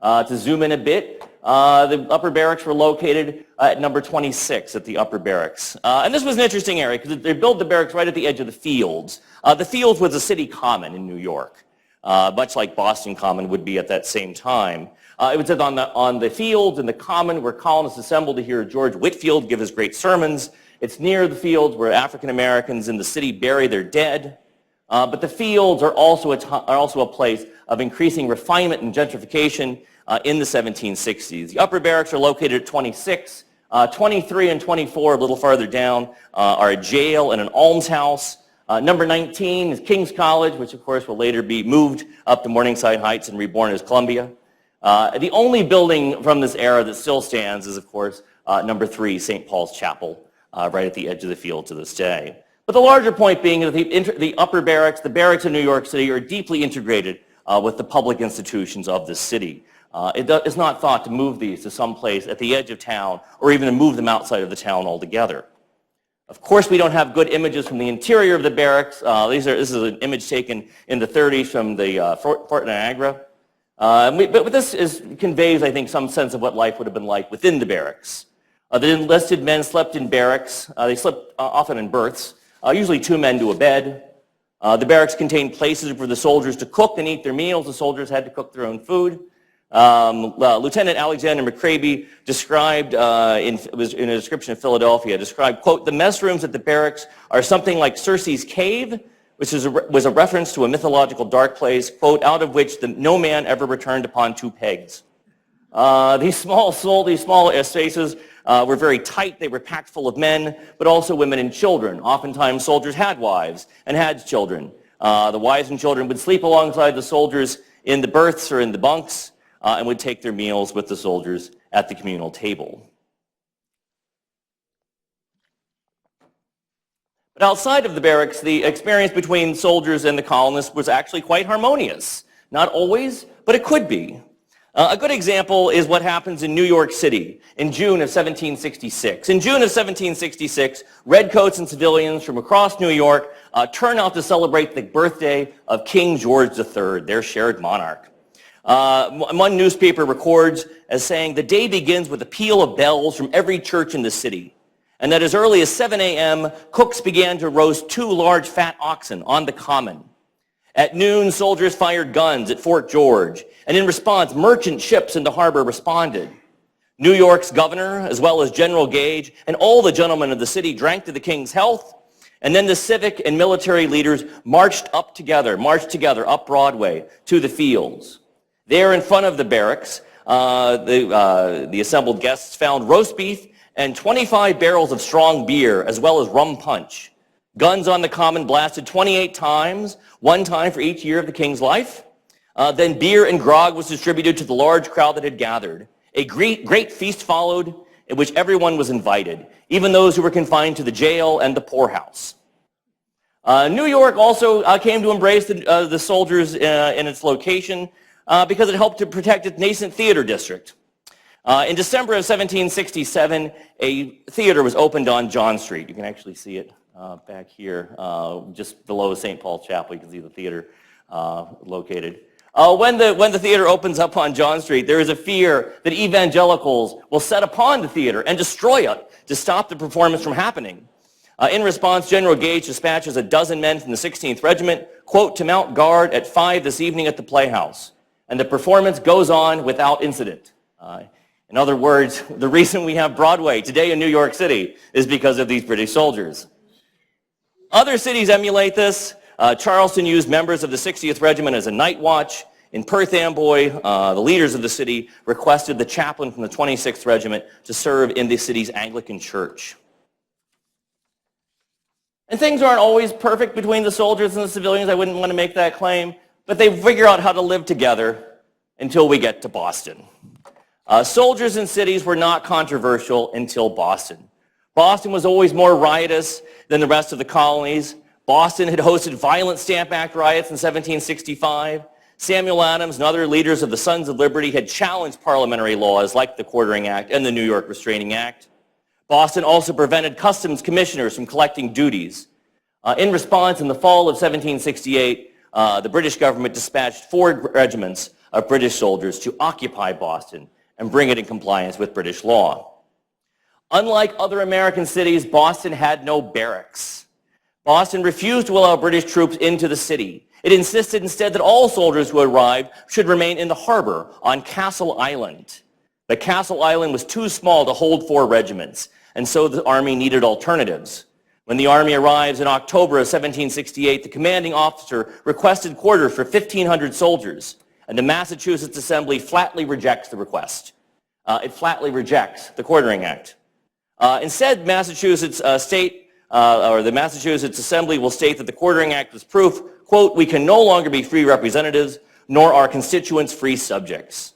To zoom in a bit, the upper barracks were located at number 26 at the upper barracks. And this was an interesting area because they built the barracks right at the edge of the Fields. The Fields was a city common in New York, much like Boston Common would be at that same time. It was on the fields in the common where colonists assembled to hear George Whitefield give his great sermons. It's near the fields where African Americans in the city bury their dead. But the fields are also a place of increasing refinement and gentrification in the 1760s. The upper barracks are located at 26. 23 and 24, a little farther down, are a jail and an almshouse. Number 19 is King's College, which of course will later be moved up to Morningside Heights and reborn as Columbia. The only building from this era that still stands is, of course, number 3, St. Paul's Chapel, right at the edge of the field to this day. But the larger point being that the upper barracks, the barracks in New York City, are deeply integrated with the public institutions of this city. It's not thought to move these to some place at the edge of town or even to move them outside of the town altogether. Of course, we don't have good images from the interior of the barracks. This is an image taken in the 30s from the Fort Niagara. But this conveys, I think, some sense of what life would have been like within the barracks. The enlisted men slept in barracks. They slept often in berths, usually 2 men to a bed. The barracks contained places for the soldiers to cook and eat their meals. The soldiers had to cook their own food. Lieutenant Alexander McCurdy described, in a description of Philadelphia, described, quote, "The mess rooms at the barracks are something like Circe's cave," which was a reference to a mythological dark place, quote, "out of which no man ever returned upon 2 pegs." These small spaces were very tight. They were packed full of men, but also women and children. Oftentimes, soldiers had wives and had children. The wives and children would sleep alongside the soldiers in the berths or in the bunks, and would take their meals with the soldiers at the communal table. But outside of the barracks, the experience between soldiers and the colonists was actually quite harmonious. Not always, but it could be. A good example is what happens in New York City in June of 1766. In June of 1766, redcoats and civilians from across New York turn out to celebrate the birthday of King George III, their shared monarch. One newspaper records as saying, "The day begins with a peal of bells from every church in the city, and that as early as 7 a.m., cooks began to roast 2 large fat oxen on the common. At noon, soldiers fired guns at Fort George, and in response, merchant ships in the harbor responded. New York's governor, as well as General Gage, and all the gentlemen of the city drank to the king's health, and then the civic and military leaders marched together up Broadway to the fields. There in front of the barracks, the assembled guests found roast beef and 25 barrels of strong beer, as well as rum punch. Guns on the common blasted 28 times, 1 time for each year of the king's life. Then beer and grog was distributed to the large crowd that had gathered. A great feast followed, in which everyone was invited, even those who were confined to the jail and the poorhouse." New York also came to embrace the soldiers in its location, because it helped to protect its nascent theater district. In December of 1767, a theater was opened on John Street. You can actually see it back here, just below St. Paul's Chapel. You can see the theater located. When the theater opens up on John Street, there is a fear that evangelicals will set upon the theater and destroy it to stop the performance from happening. In response, General Gage dispatches 12 men from the 16th Regiment, quote, "to mount guard at 5 this evening at the Playhouse. And the performance goes on without incident." In other words, the reason we have Broadway today in New York City is because of these British soldiers. Other cities emulate this. Charleston used members of the 60th Regiment as a night watch. In Perth Amboy, the leaders of the city requested the chaplain from the 26th Regiment to serve in the city's Anglican church. And things aren't always perfect between the soldiers and the civilians. I wouldn't want to make that claim. But they figure out how to live together until we get to Boston. Soldiers in cities were not controversial until Boston. Boston was always more riotous than the rest of the colonies. Boston had hosted violent Stamp Act riots in 1765. Samuel Adams and other leaders of the Sons of Liberty had challenged parliamentary laws like the Quartering Act and the New York Restraining Act. Boston also prevented customs commissioners from collecting duties. In response, in the fall of 1768, the British government dispatched 4 regiments of British soldiers to occupy Boston and bring it in compliance with British law. Unlike other American cities, Boston had no barracks. Boston refused to allow British troops into the city, It insisted instead that all soldiers who arrived should remain in the harbor on Castle Island. But Castle Island was too small to hold 4 regiments, and so the Army needed alternatives. When the Army arrives in October of 1768, the commanding officer requested quarters for 1,500 soldiers, and the Massachusetts Assembly flatly rejects the request. It flatly rejects the Quartering Act. Instead, Massachusetts the Massachusetts Assembly will state that the Quartering Act was proof, quote, "we can no longer be free representatives, nor are constituents free subjects."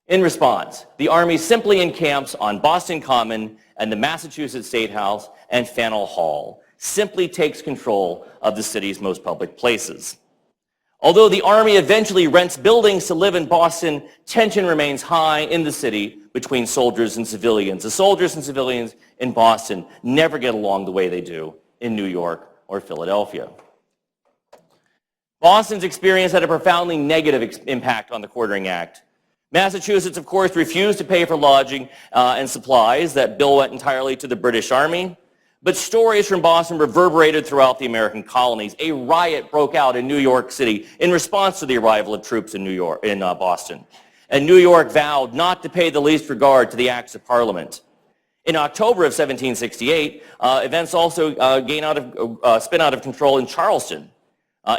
In response, the Army simply encamps on Boston Common and the Massachusetts State House and Faneuil Hall, simply takes control of the city's most public places. Although the Army eventually rents buildings to live in Boston, tension remains high in the city between soldiers and civilians. The soldiers and civilians in Boston never get along the way they do in New York or Philadelphia. Boston's experience had a profoundly negative impact on the Quartering Act. Massachusetts, of course, refused to pay for lodging and supplies. That bill went entirely to the British Army. But stories from Boston reverberated throughout the American colonies. A riot broke out in New York City in response to the arrival of troops in Boston. And New York vowed not to pay the least regard to the acts of Parliament. In October of 1768, events also spin out of control in Charleston.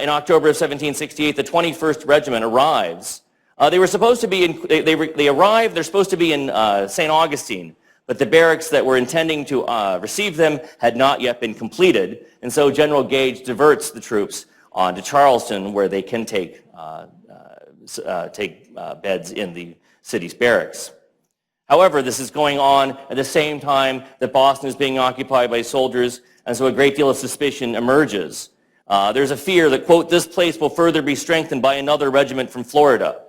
In October of 1768, the 21st Regiment arrives. They were supposed to be they arrived, they're supposed to be in St. Augustine, but the barracks that were intending to receive them had not yet been completed, and so General Gage diverts the troops on to Charleston, where they can take beds in the city's barracks. However, this is going on at the same time that Boston is being occupied by soldiers, and so a great deal of suspicion emerges. There's a fear that, quote, "this place will further be strengthened by another regiment from Florida."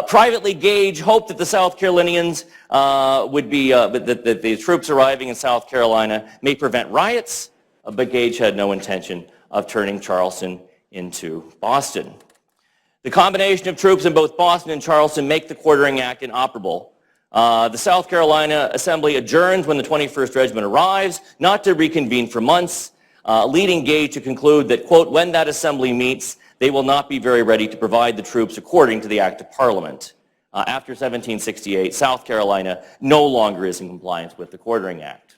Privately, Gage hoped that the South Carolinians that the troops arriving in South Carolina may prevent riots, but Gage had no intention of turning Charleston into Boston. The combination of troops in both Boston and Charleston make the Quartering Act inoperable. The South Carolina Assembly adjourns when the 21st Regiment arrives, not to reconvene for months, leading Gage to conclude that, quote, "when that assembly meets, they will not be very ready to provide the troops according to the Act of Parliament." After 1768, South Carolina no longer is in compliance with the Quartering Act.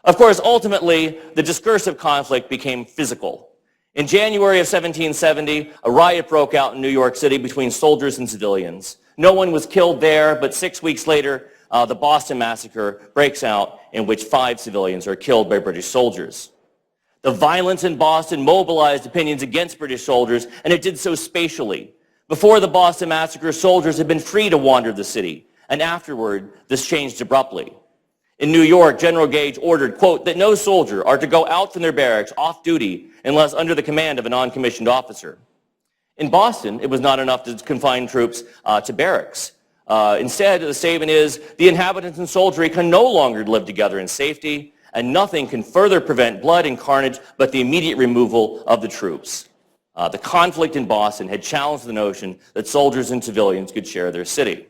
Of course, ultimately, the discursive conflict became physical. In January of 1770, a riot broke out in New York City between soldiers and civilians. No one was killed there, but 6 weeks later, the Boston Massacre breaks out, in which 5 civilians are killed by British soldiers. The violence in Boston mobilized opinions against British soldiers, and it did so spatially. Before the Boston Massacre, soldiers had been free to wander the city, and afterward, this changed abruptly. In New York, General Gage ordered, quote, "that no soldier are to go out from their barracks off duty unless under the command of a non-commissioned officer." In Boston, it was not enough to confine troops to barracks. Instead, the statement is, the inhabitants and soldiery can no longer live together in safety, and nothing can further prevent blood and carnage but the immediate removal of the troops. The conflict in Boston had challenged the notion that soldiers and civilians could share their city.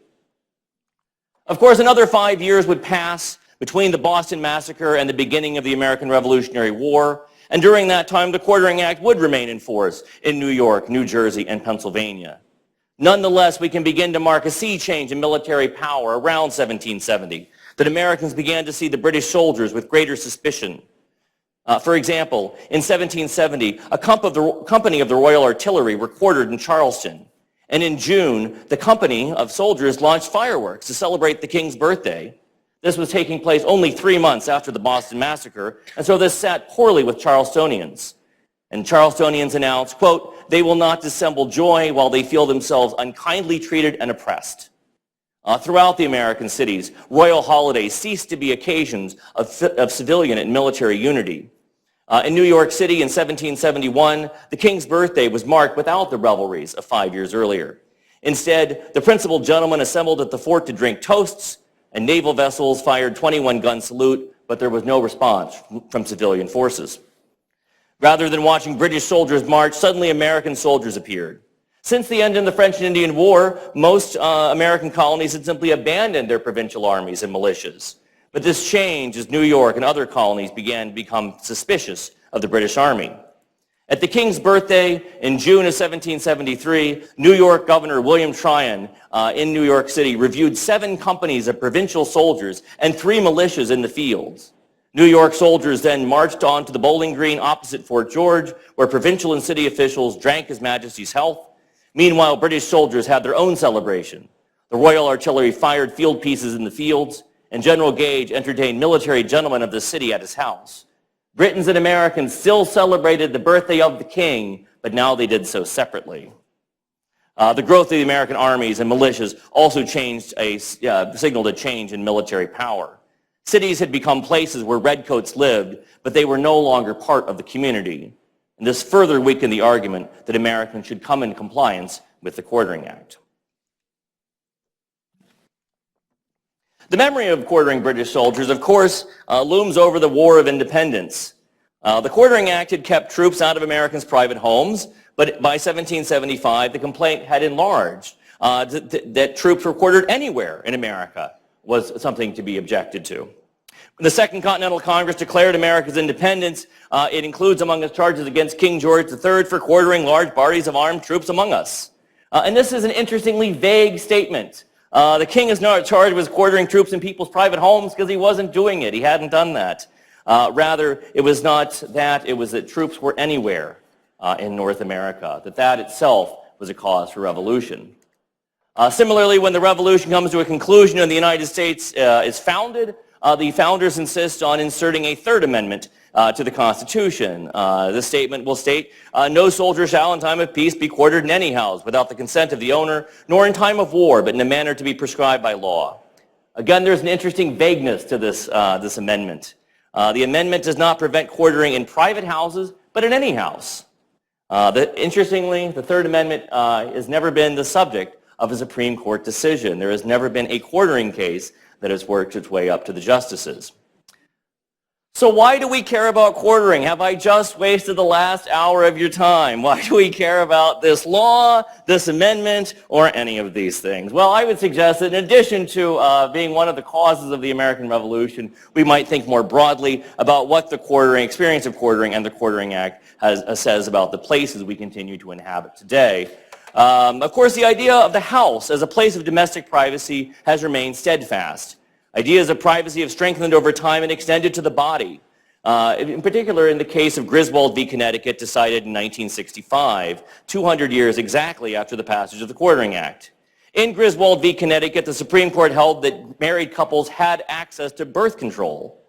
Of course, another 5 years would pass between the Boston Massacre and the beginning of the American Revolutionary War, and during that time, the Quartering Act would remain in force in New York, New Jersey, and Pennsylvania. Nonetheless, we can begin to mark a sea change in military power around 1770, that Americans began to see the British soldiers with greater suspicion. For example, in 1770, a company of the Royal Artillery were quartered in Charleston. And in June, the company of soldiers launched fireworks to celebrate the King's birthday. This was taking place only 3 months after the Boston Massacre, and so this sat poorly with Charlestonians. And Charlestonians announced, quote, "they will not dissemble joy while they feel themselves unkindly treated and oppressed." Throughout the American cities, royal holidays ceased to be occasions of civilian and military unity. In New York City in 1771, the King's birthday was marked without the revelries of 5 years earlier. Instead, the principal gentlemen assembled at the fort to drink toasts, and naval vessels fired 21-gun salute, but there was no response from civilian forces. Rather than watching British soldiers march, suddenly American soldiers appeared. Since the end of the French and Indian War, most American colonies had simply abandoned their provincial armies and militias. But this changed as New York and other colonies began to become suspicious of the British Army. At the King's birthday in June of 1773, New York Governor William Tryon in New York City reviewed 7 companies of provincial soldiers and 3 militias in the fields. New York soldiers then marched on to the Bowling Green opposite Fort George, where provincial and city officials drank His Majesty's health. Meanwhile, British soldiers had their own celebration. The Royal Artillery fired field pieces in the fields, and General Gage entertained military gentlemen of the city at his house. Britons and Americans still celebrated the birthday of the king, but now they did so separately. The growth of the American armies and militias also signaled a change in military power. Cities had become places where redcoats lived, but they were no longer part of the community. And this further weakened the argument that Americans should come in compliance with the Quartering Act. The memory of quartering British soldiers, of course, looms over the War of Independence. The Quartering Act had kept troops out of Americans' private homes, but by 1775, the complaint had enlarged that troops were quartered anywhere in America was something to be objected to. When the Second Continental Congress declared America's independence, it includes among its charges against King George III for quartering large bodies of armed troops among us. And this is an interestingly vague statement. The king is not charged with quartering troops in people's private homes because he wasn't doing it. He hadn't done that. Rather, it was not that. It was that troops were anywhere in North America, that itself was a cause for revolution. Similarly, when the revolution comes to a conclusion and the United States is founded, the founders insist on inserting a Third Amendment to the Constitution. This statement will state, no soldier shall in time of peace be quartered in any house without the consent of the owner, nor in time of war, but in a manner to be prescribed by law. Again, there's an interesting vagueness to this amendment. The amendment does not prevent quartering in private houses, but in any house. Interestingly, the Third Amendment has never been the subject of a Supreme Court decision. There has never been a quartering case that has worked its way up to the justices. So why do we care about quartering? Have I just wasted the last hour of your time? Why do we care about this law, this amendment, or any of these things? Well, I would suggest that in addition to being one of the causes of the American Revolution, we might think more broadly about what the experience of quartering and the Quartering Act says about the places we continue to inhabit today. Of course, the idea of the house as a place of domestic privacy has remained steadfast. Ideas of privacy have strengthened over time and extended to the body. In particular, in the case of Griswold v. Connecticut, decided in 1965, 200 years exactly after the passage of the Quartering Act. In Griswold v. Connecticut, the Supreme Court held that married couples had access to birth control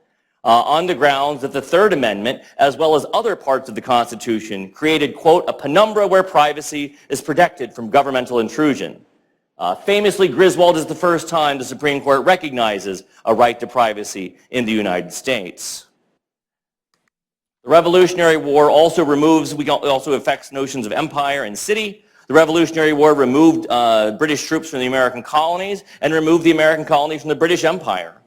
on the grounds that the Third Amendment, as well as other parts of the Constitution, created, quote, a penumbra where privacy is protected from governmental intrusion. Famously, Griswold is the first time the Supreme Court recognizes a right to privacy in the United States. The Revolutionary War also affects notions of empire and city. The Revolutionary War removed British troops from the American colonies and removed the American colonies from the British Empire.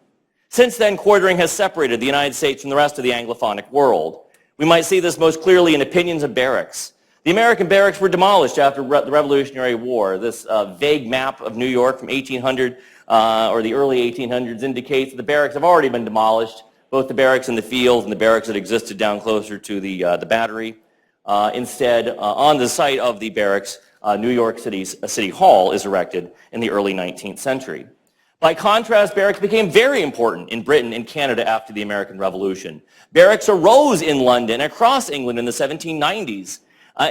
Since then, quartering has separated the United States from the rest of the Anglophonic world. We might see this most clearly in opinions of barracks. The American barracks were demolished after the Revolutionary War. This vague map of New York from 1800 or the early 1800s indicates that the barracks have already been demolished, both the barracks in the fields and the barracks that existed down closer to the battery. Instead, on the site of the barracks, New York City's City Hall is erected in the early 19th century. By contrast, barracks became very important in Britain and Canada after the American Revolution. Barracks arose in London and across England in the 1790s.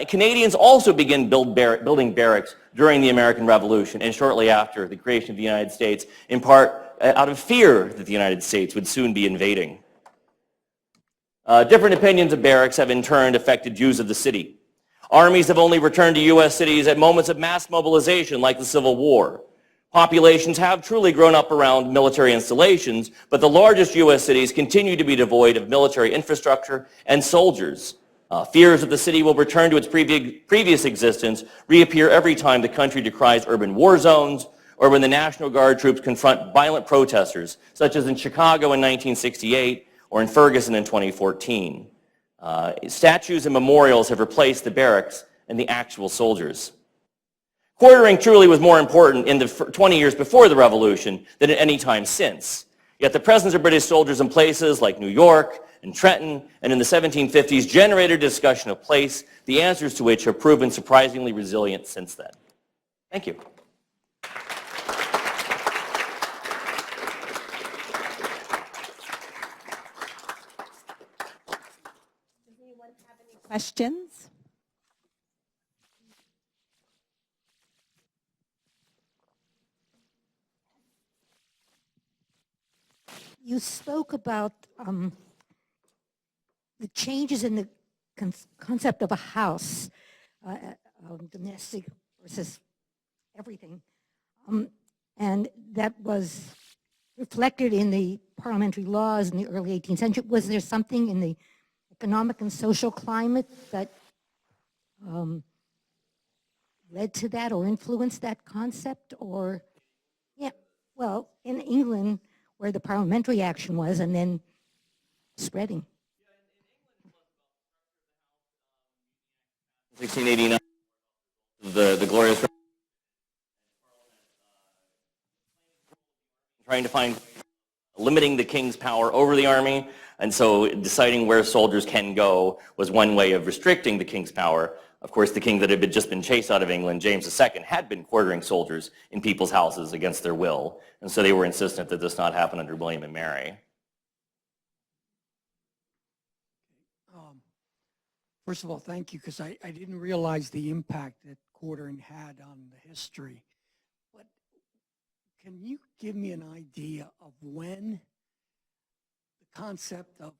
Canadians also began building barracks during the American Revolution and shortly after the creation of the United States, in part out of fear that the United States would soon be invading. Different opinions of barracks have in turn affected views of the city. Armies have only returned to U.S. cities at moments of mass mobilization like the Civil War. Populations have truly grown up around military installations, but the largest U.S. cities continue to be devoid of military infrastructure and soldiers. Fears that the city will return to its previous existence reappear every time the country decries urban war zones or when the National Guard troops confront violent protesters, such as in Chicago in 1968 or in Ferguson in 2014. Statues and memorials have replaced the barracks and the actual soldiers. Quartering truly was more important in the 20 years before the Revolution than at any time since. Yet the presence of British soldiers in places like New York and Trenton, and in the 1750s generated a discussion of place, the answers to which have proven surprisingly resilient since then. Thank you. Does anyone have any questions? You spoke about the changes in the concept of a house, domestic versus everything, and that was reflected in the parliamentary laws in the early 18th century. Was there something in the economic and social climate that led to that or influenced that concept? Or, yeah, well, in England, where the parliamentary action was, and then spreading. 1689, the glorious trying to find limiting the king's power over the army, and so deciding where soldiers can go was one way of restricting the king's power. Of course, the king that had just been chased out of England, James II, had been quartering soldiers in people's houses against their will, and so they were insistent that this not happen under William and Mary. First of all, thank you, because I didn't realize the impact that quartering had on the history. But can you give me an idea of when the concept of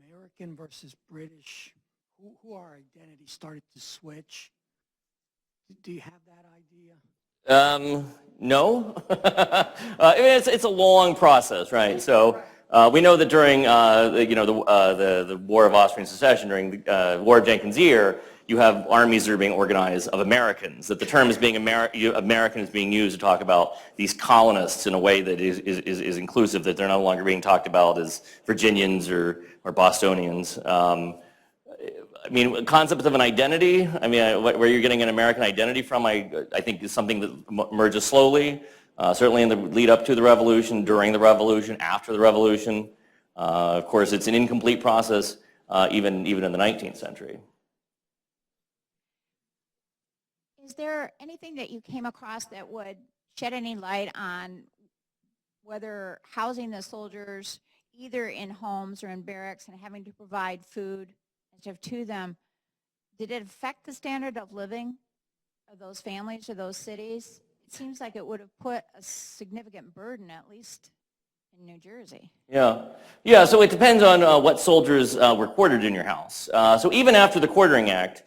American versus British, who our identity started to switch? Do you have that idea? No. It's a long process, right? So we know that during the War of Austrian Secession, during the War of Jenkins' Ear, you have armies that are being organized of Americans. That the term is being American is being used to talk about these colonists in a way that is inclusive. That they're no longer being talked about as Virginians or Bostonians. I mean, concepts of an identity, I mean, where you're getting an American identity from, I think is something that emerges slowly, certainly in the lead up to the Revolution, during the Revolution, after the Revolution. Of course, it's an incomplete process, even in the 19th century. Is there anything that you came across that would shed any light on whether housing the soldiers either in homes or in barracks and having to provide food to them, did it affect the standard of living of those families or those cities? It seems like it would have put a significant burden, at least in New Jersey. Yeah. So it depends on what soldiers were quartered in your house. So even after the Quartering Act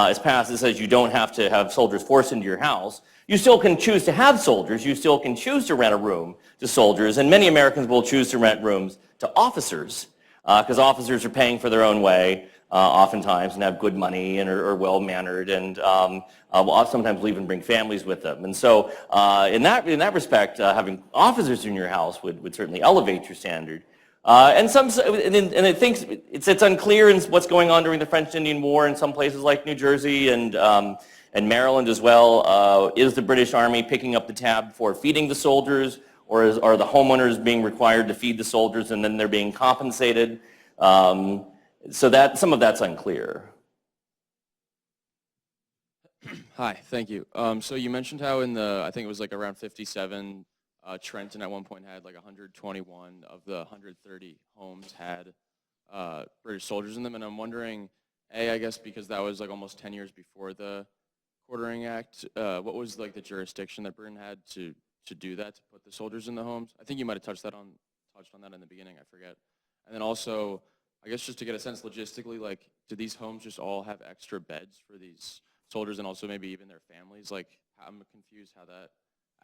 is passed, it says you don't have to have soldiers forced into your house. You still can choose to have soldiers. You still can choose to rent a room to soldiers, and many Americans will choose to rent rooms to officers because officers are paying for their own way. Oftentimes, and have good money and are well-mannered, and will sometimes will even bring families with them. And so in that respect, having officers in your house would certainly elevate your standard. It's unclear in what's going on during the French Indian War in some places like New Jersey and Maryland as well. Is the British Army picking up the tab for feeding the soldiers, or are the homeowners being required to feed the soldiers and then they're being compensated? So that some of that's unclear. Hi, thank you. So you mentioned how in I think it was like around 57, Trenton at one point had like 121 of the 130 homes had British soldiers in them, and I'm wondering, I guess because that was like almost 10 years before the Quartering Act, what was like the jurisdiction that Britain had to do that, to put the soldiers in the homes? I think you might have touched on that in the beginning, I forget. And then also, I guess just to get a sense logistically, like, do these homes just all have extra beds for these soldiers and also maybe even their families? Like, I'm confused how that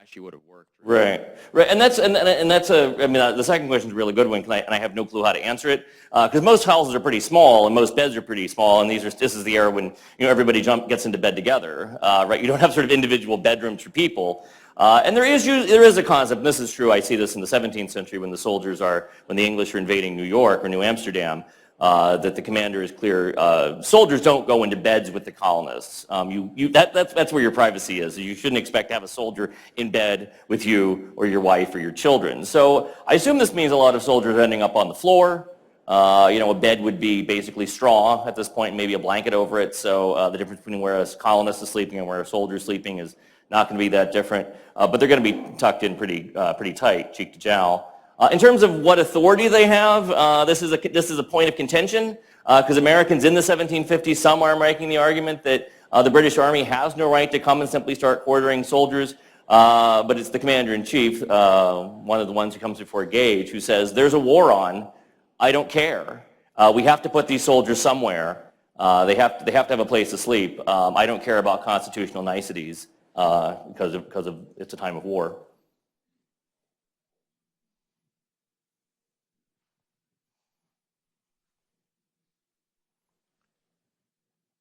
actually would have worked. Right. And that's the second question is a really good one, and I have no clue how to answer it because most houses are pretty small and most beds are pretty small, and this is the era when everybody gets into bed together, right? You don't have sort of individual bedrooms for people. And there is a concept, and this is true, I see this in the 17th century when the English are invading New York or New Amsterdam, that the commander is clear, soldiers don't go into beds with the colonists. That's where your privacy is. You shouldn't expect to have a soldier in bed with you or your wife or your children. So I assume this means a lot of soldiers ending up on the floor, A bed would be basically straw at this point, maybe a blanket over it. So the difference between where a colonist is sleeping and where a soldier is sleeping is not going to be that different. But they're going to be tucked in pretty tight, cheek to jowl. In terms of what authority they have, this is a point of contention because Americans in the 1750s, some are making the argument that the British Army has no right to come and simply start quartering soldiers. But it's the commander-in-chief, one of the ones who comes before Gage, who says, there's a war on. I don't care. We have to put these soldiers somewhere. They have to have a place to sleep. I don't care about constitutional niceties because of it's a time of war.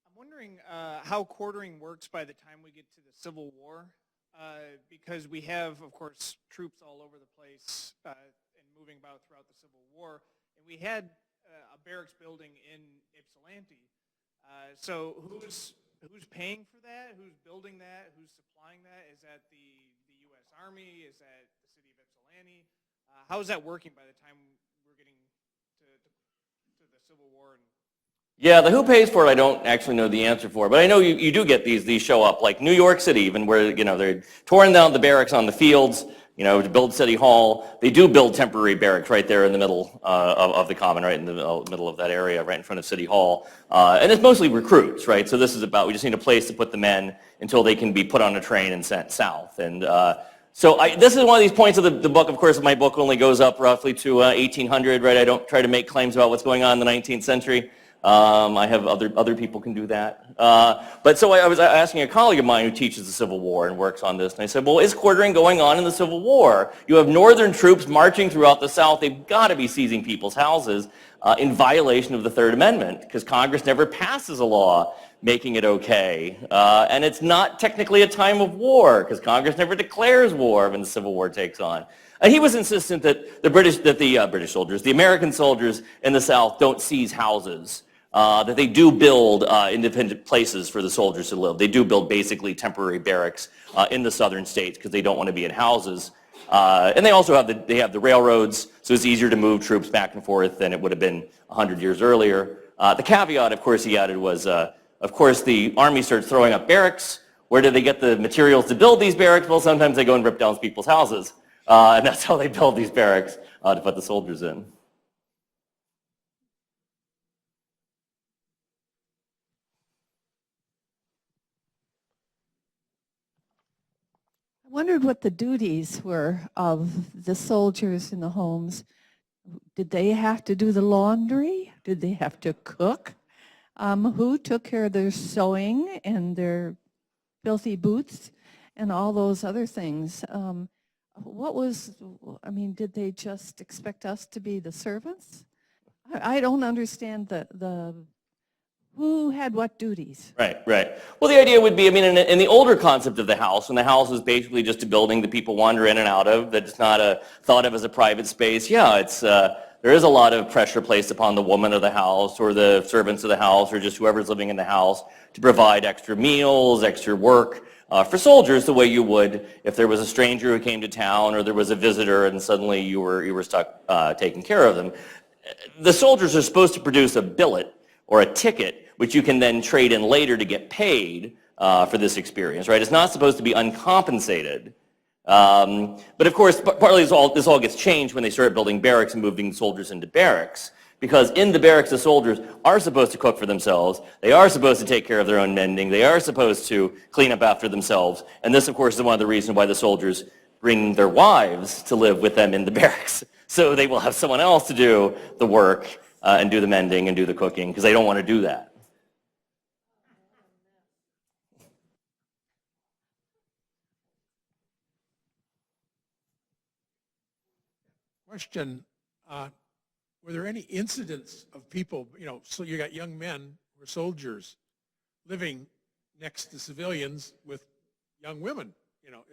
I'm wondering how quartering works by the time we get to the Civil War, because we have, of course, troops all over the place and moving about throughout the Civil War. And we had a barracks building in Ypsilanti. So who's paying for that? Who's building that? Who's supplying that? Is that the U.S. Army? Is that the city of Ypsilanti? How is that working by the time we're getting to the Civil War? Yeah, the who pays for it, I don't actually know the answer for, but I know you do get these show up, like New York City, even where they're touring down the barracks on the fields, to build City Hall. They do build temporary barracks right there in the middle of the common, right in the middle of that area, right in front of City Hall. And it's mostly recruits, right? So this is about, we just need a place to put the men until they can be put on a train and sent south. And this is one of these points of the book. Of course, my book only goes up roughly to 1800, right? I don't try to make claims about what's going on in the 19th century. I have other people can do that. But so I was asking a colleague of mine who teaches the Civil War and works on this, and I said, well, is quartering going on in the Civil War? You have northern troops marching throughout the South. They've got to be seizing people's houses in violation of the Third Amendment because Congress never passes a law making it okay. And it's not technically a time of war because Congress never declares war when the Civil War takes on. And he was insistent that the American soldiers in the South don't seize houses. That they do build independent places for the soldiers to live. They do build basically temporary barracks in the southern states because they don't want to be in houses. And they also have the railroads, so it's easier to move troops back and forth than it would have been 100 years earlier. The caveat, of course, he added was, of course, the Army starts throwing up barracks. Where do they get the materials to build these barracks? Well, sometimes they go and rip down people's houses. And that's how they build these barracks to put the soldiers in. I wondered what the duties were of the soldiers in the homes. Did they have to do the laundry? Did they have to cook? Who took care of their sewing and their filthy boots and all those other things? Did they just expect us to be the servants? I don't understand who had what duties. Right. Well, the idea would be, in the older concept of the house, when the house is basically just a building that people wander in and out of, that it's not thought of as a private space, there is a lot of pressure placed upon the woman of the house or the servants of the house or just whoever's living in the house to provide extra meals, extra work for soldiers the way you would if there was a stranger who came to town or there was a visitor and suddenly you were stuck taking care of them. The soldiers are supposed to produce a billet or a ticket which you can then trade in later to get paid for this experience, right? It's not supposed to be uncompensated. But of course, partly this all gets changed when they start building barracks and moving soldiers into barracks. Because in the barracks, the soldiers are supposed to cook for themselves. They are supposed to take care of their own mending. They are supposed to clean up after themselves. And this, of course, is one of the reasons why the soldiers bring their wives to live with them in the barracks. So they will have someone else to do the work and do the mending and do the cooking because they don't want to do that. Question, were there any incidents of people, so you got young men or soldiers living next to civilians with young women,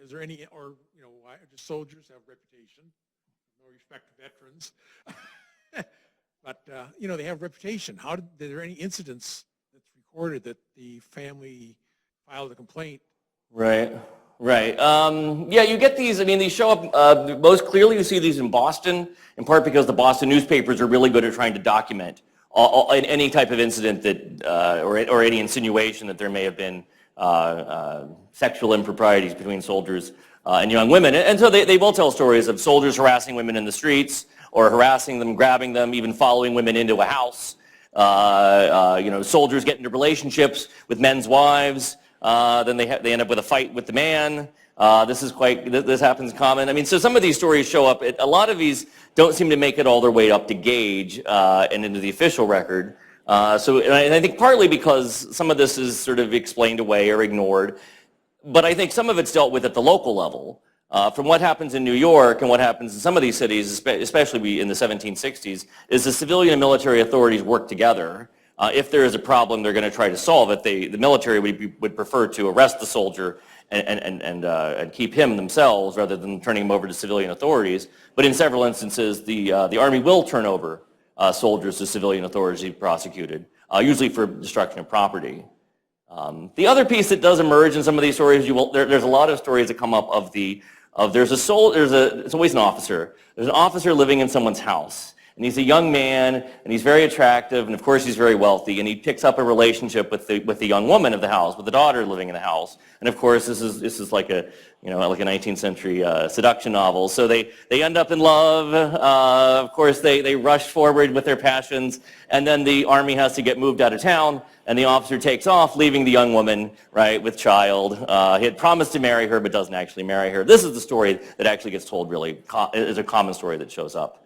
is there any, or, why do soldiers have reputation? No respect to veterans. But, they have reputation. Are there any incidents that's recorded that the family filed a complaint? Right. Right. Yeah, you get these, I mean, these show up, most clearly you see these in Boston, in part because the Boston newspapers are really good at trying to document any type of incident that, or any insinuation that there may have been sexual improprieties between soldiers and young women. And so they will tell stories of soldiers harassing women in the streets, or harassing them, grabbing them, even following women into a house. Soldiers get into relationships with men's wives. Then they end up with a fight with the man. This happens common. I mean, so some of these stories show up. A lot of these don't seem to make it all their way up to Gage and into the official record. And I think partly because some of this is sort of explained away or ignored, but I think some of it's dealt with at the local level. From what happens in New York and what happens in some of these cities, especially in the 1760s, is the civilian and military authorities work together. If there is a problem, they're going to try to solve it. The military would prefer to arrest the soldier and keep him themselves rather than turning him over to civilian authorities. But in several instances, the Army will turn over soldiers to civilian authorities to be prosecuted, usually for destruction of property. The other piece that does emerge in some of these stories, there's a lot of stories that come up of it's always an officer. There's an officer living in someone's house. And he's a young man, and he's very attractive, and of course he's very wealthy, and he picks up a relationship with the young woman of the house, with the daughter living in the house. And of course this is like a 19th century seduction novel. So they end up in love. Of course they rush forward with their passions, and then the Army has to get moved out of town, and the officer takes off, leaving the young woman, right, with child. He had promised to marry her, but doesn't actually marry her. This is the story that actually gets told. Really, is a common story that shows up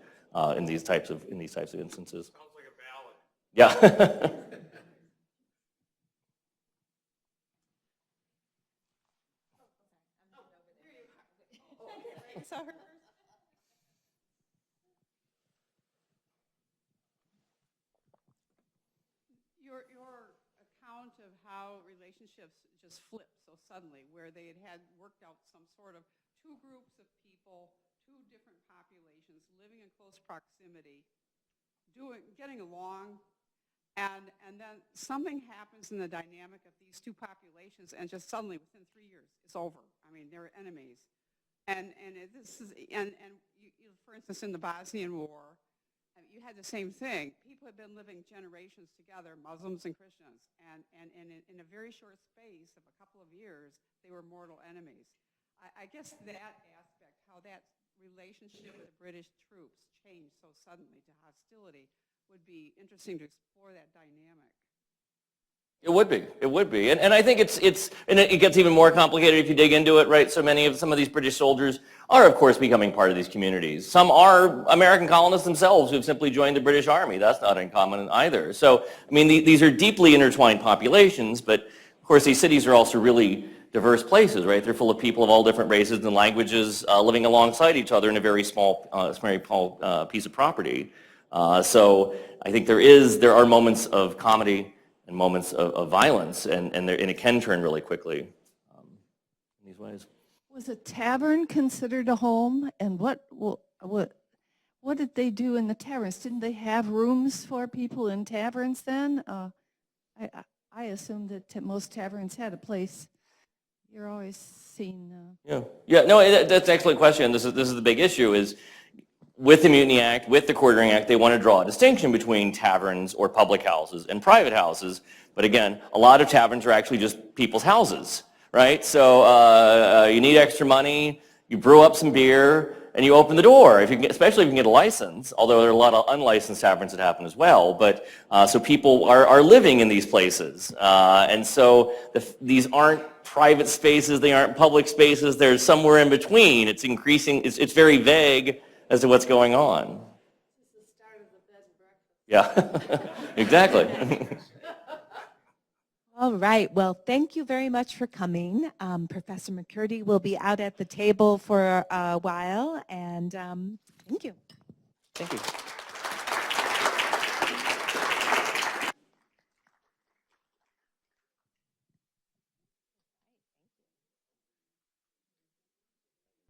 in these types of instances. Sounds like a ballad. Yeah. Your account of how relationships just flipped so suddenly, where they had worked out some sort of two groups of people, two different populations living in close proximity, getting along, and then something happens in the dynamic of these two populations, and just suddenly within 3 years it's over. I mean, they're enemies, and for instance, in the Bosnian War, you had the same thing. People had been living generations together, Muslims and Christians, and in a very short space of a couple of years, they were mortal enemies. I guess that aspect, how that relationship with the British troops changed so suddenly to hostility, would be interesting to explore that dynamic. It would be, and I think it gets even more complicated if you dig into it, right? So some of these British soldiers are, of course, becoming part of these communities. Some are American colonists themselves who've simply joined the British Army. That's not uncommon either. So, I mean, these are deeply intertwined populations, but of course, these cities are also really diverse places, right? They're full of people of all different races and languages living alongside each other in a very small piece of property. So, I think there are moments of comedy and moments of violence, and it can turn really quickly in these ways. Was a tavern considered a home? And what did they do in the taverns? Didn't they have rooms for people in taverns then? I assume that most taverns had a place. You're always seen. Yeah. No, that's an excellent question. This is the big issue is, with the Mutiny Act, with the Quartering Act, they want to draw a distinction between taverns or public houses and private houses. But again, a lot of taverns are actually just people's houses, right? So you need extra money, you brew up some beer, and you open the door, especially if you can get a license, although there are a lot of unlicensed taverns that happen as well. But so people are living in these places. And so these aren't private spaces, they aren't public spaces, they're somewhere in between. It's increasing, it's very vague as to what's going on. This is the start of the bed and breakfast. Yeah, exactly. All right. Well, thank you very much for coming. Professor McCurdy will be out at the table for a while, and thank you. Thank you.